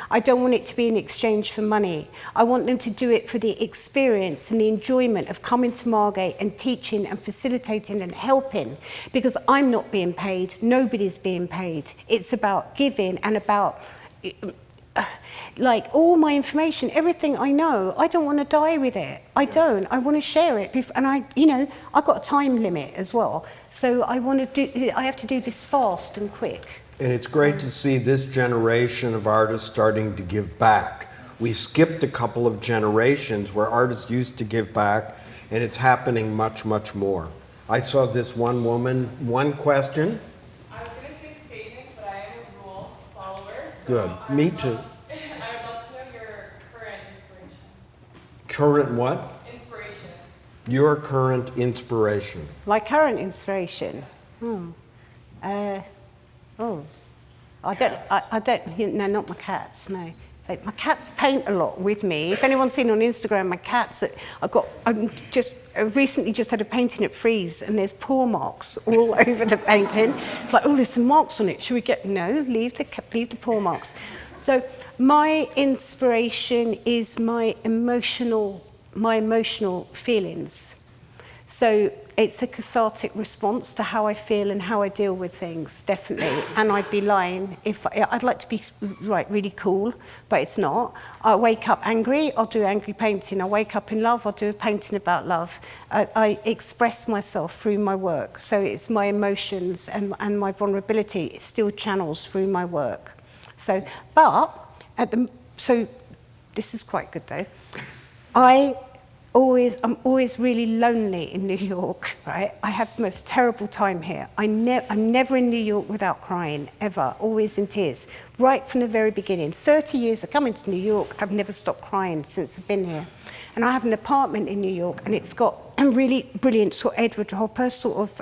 I don't want it to be in exchange for money. I want them to do it for the experience and the enjoyment of coming to Margate and teaching and facilitating and helping, because I'm not being paid, nobody's being paid. It's about giving and about like all my information, everything I know. I don't want to die with it. I don't. I want to share it. And I've got a time limit as well. So I have to do this fast and quick. And it's great to see this generation of artists starting to give back. We skipped a couple of generations where artists used to give back, and it's happening much, much more. I saw this one woman, one question. I was going to say statement, but I am a rule follower. So Good. Me too. I would love to know your current inspiration. Current what? Inspiration. Your current inspiration. My current inspiration? I don't, no, not my cats, no. Like, my cats paint a lot with me. If anyone's seen on Instagram, my cats, I've recently just had a painting at Frieze and there's paw marks all over the painting. It's like, oh, there's some marks on it. Should we get, no, leave the paw marks. So my inspiration is my emotional feelings. So it's a cathartic response to how I feel and how I deal with things, definitely. And I'd be lying if I'd like to be really cool, but it's not. I wake up angry, I'll do angry painting. I wake up in love, I'll do a painting about love. I express myself through my work. So it's my emotions and my vulnerability. It still channels through my work. So this is quite good though. I'm always really lonely in New York, right? I have the most terrible time here. I'm never in New York without crying, ever, always in tears, right from the very beginning. 30 years of coming to New York, I've never stopped crying since I've been here. And I have an apartment in New York, and it's got a really brilliant sort of Edward Hopper sort of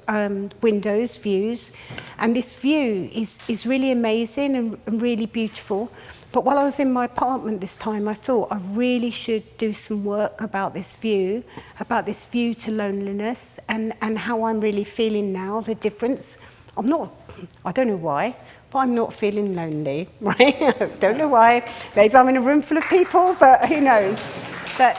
windows, views. And this view is really amazing and really beautiful. But while I was in my apartment this time, I thought I really should do some work about this view to loneliness and how I'm really feeling now, the difference. I don't know why, but I'm not feeling lonely, right? I don't know why. Maybe I'm in a room full of people, but who knows? But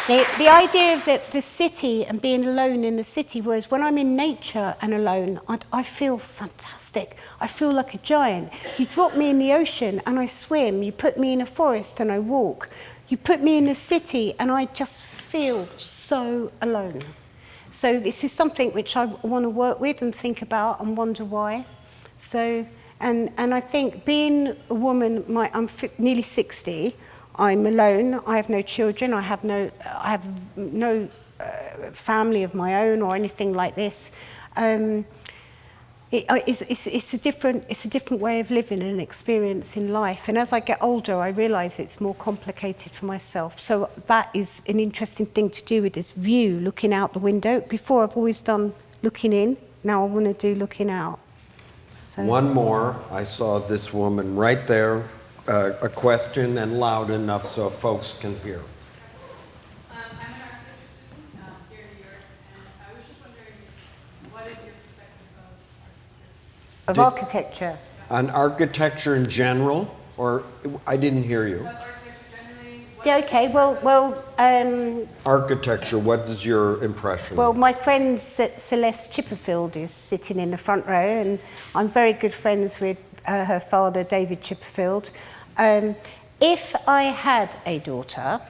the idea of the city and being alone in the city, whereas when I'm in nature and alone, I feel fantastic. I feel like a giant. You drop me in the ocean and I swim. You put me in a forest and I walk. You put me in the city and I just feel so alone. So this is something which I want to work with and think about and wonder why. So, and I think being a woman, I'm nearly 60. I'm alone. I have no children. I have no family of my own or anything like this. It's a different way of living and experiencing life. And as I get older, I realise it's more complicated for myself. So that is an interesting thing to do with this view, looking out the window. Before, I've always done looking in, now I want to do looking out. So, One more. I saw this woman right there. A question and loud enough so folks can hear. I'm an architecture student here in New York, and I was just wondering, what is your perspective of architecture? of architecture. On architecture in general, or I didn't hear you. Of architecture generally? Yeah, okay, Architecture, what is your impression? well, my friend Celeste Chipperfield is sitting in the front row, and I'm very good friends with her father, David Chipperfield. If I had a daughter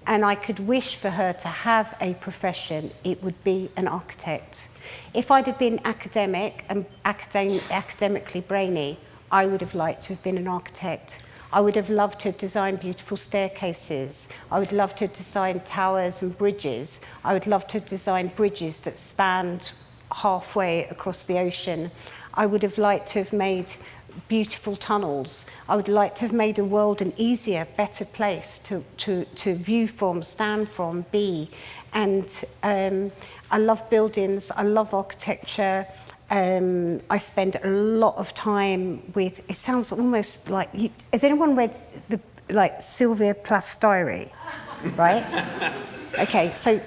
and I could wish for her to have a profession, it would be an architect. If I'd have been academic and academically brainy, I would have liked to have been an architect. I would have loved to design beautiful staircases. I would love to design towers and bridges. I would love to design bridges that spanned halfway across the ocean. I would have liked to have made beautiful tunnels. I would like to have made a world an easier, better place to view from, stand from, be. And I love buildings, I love architecture. I spend a lot of time with, it sounds almost like, has anyone read Sylvia Plath's diary, right? Okay, so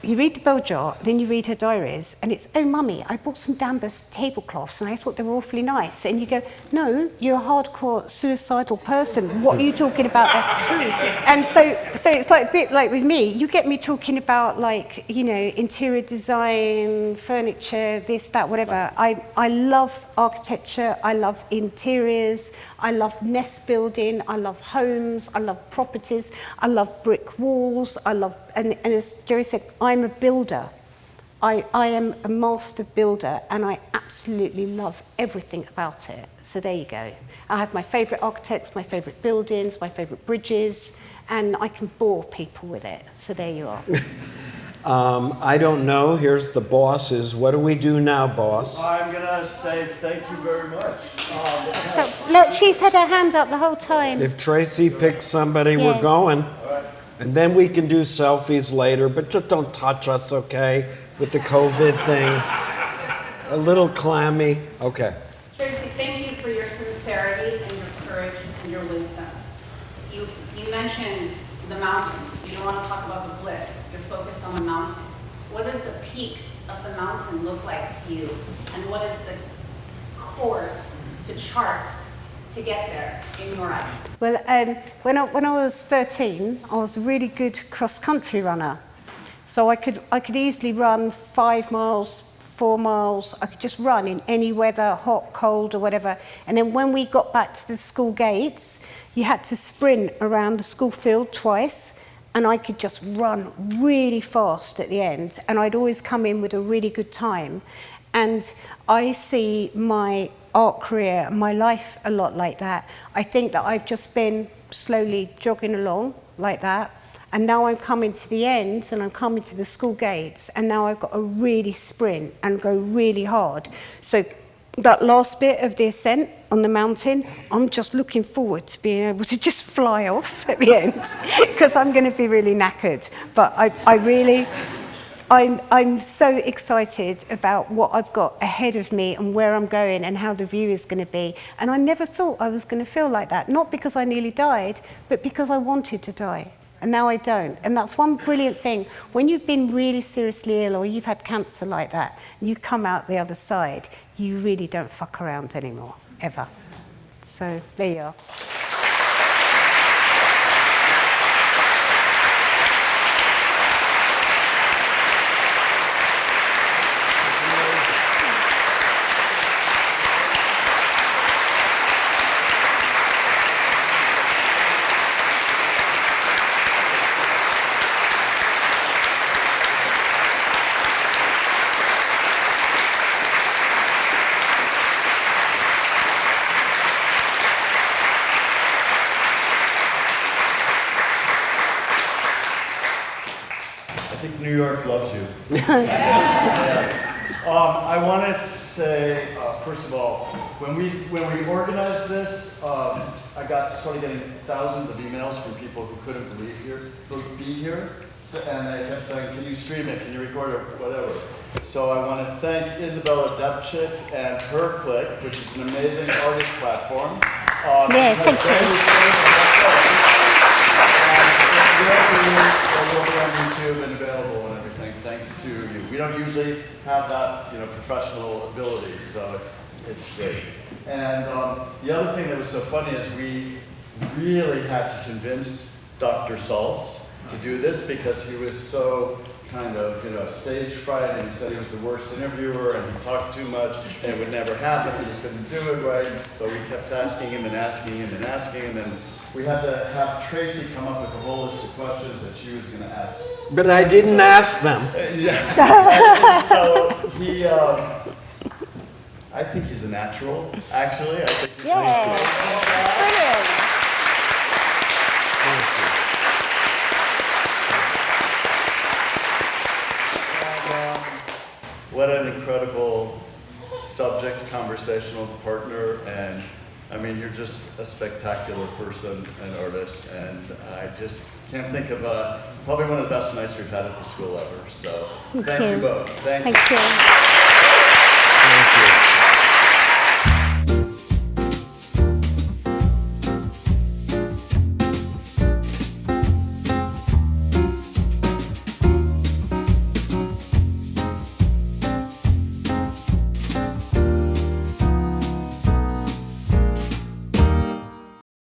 you read the bell jar, then you read her diaries, and it's, oh mummy, I bought some Danvers tablecloths and I thought they were awfully nice. And you go, no, you're a hardcore suicidal person. What are you talking about there? And so it's like a bit like with me, you get me talking about like, you know, interior design, furniture, this, that, whatever. I love architecture, I love interiors, I love nest building, I love homes, I love properties, I love brick walls, I love, and as Jerry said, I'm a builder. I am a master builder, and I absolutely love everything about it. So there you go. I have my favourite architects, my favourite buildings, my favourite bridges, and I can bore people with it. So there you are. I don't know. Here's the bosses. What do we do now, boss? I'm going to say thank you very much. Look, she's had her hand up the whole time. If Tracy picks somebody, Yeah. we're going. And then we can do selfies later, but just don't touch us, okay? With the COVID thing. A little clammy. Okay. Tracey, thank you for your sincerity and your courage and your wisdom. You mentioned the mountain. You don't want to talk about the blip. You're focused on the mountain. What does the peak of the mountain look like to you? And what is the course to chart to get there in your eyes? Well, when I was 13, I was a really good cross-country runner. So I could easily run 5 miles, 4 miles. I could just run in any weather, hot, cold, or whatever. And then when we got back to the school gates, you had to sprint around the school field twice, and I could just run really fast at the end. And I'd always come in with a really good time. And I see my art career, my life a lot like that. I think that I've just been slowly jogging along like that. And now I'm coming to the end, and I'm coming to the school gates, and now I've got to really sprint and go really hard. So that last bit of the ascent on the mountain, I'm just looking forward to being able to just fly off at the end, because I'm going to be really knackered. But I'm so excited about what I've got ahead of me and where I'm going and how the view is going to be. And I never thought I was going to feel like that, not because I nearly died, but because I wanted to die. And now I don't. And that's one brilliant thing. When you've been really seriously ill or you've had cancer like that, and you come out the other side, you really don't fuck around anymore, ever. So there you are. New York loves you. Yes. I wanted to say, first of all, when we organized this, I started getting thousands of emails from people who couldn't be here, so, and they kept saying, "Can you stream it? Can you record it? Whatever." So I want to thank Isabella Debchik and her Clique, which is an amazing artist platform. Yeah, thank you. It will be on YouTube and available and everything, thanks to you. We don't usually have that, professional ability, so it's great. And the other thing that was so funny is we really had to convince Dr. Saltz to do this because he was so kind of, stage fright, and he said he was the worst interviewer, and he talked too much, and it would never happen, and he couldn't do it right, but we kept asking him and asking him and asking him, and we had to have Tracey come up with a whole list of questions that she was going to ask. But I didn't ask them. Yeah. So he, I think he's a natural, actually. I think he's Brilliant. What an incredible subject, conversational partner, and I mean, you're just a spectacular person and artist, and I just can't think of probably one of the best nights we've had at the school ever. So thank you both. Thank you. Thank you.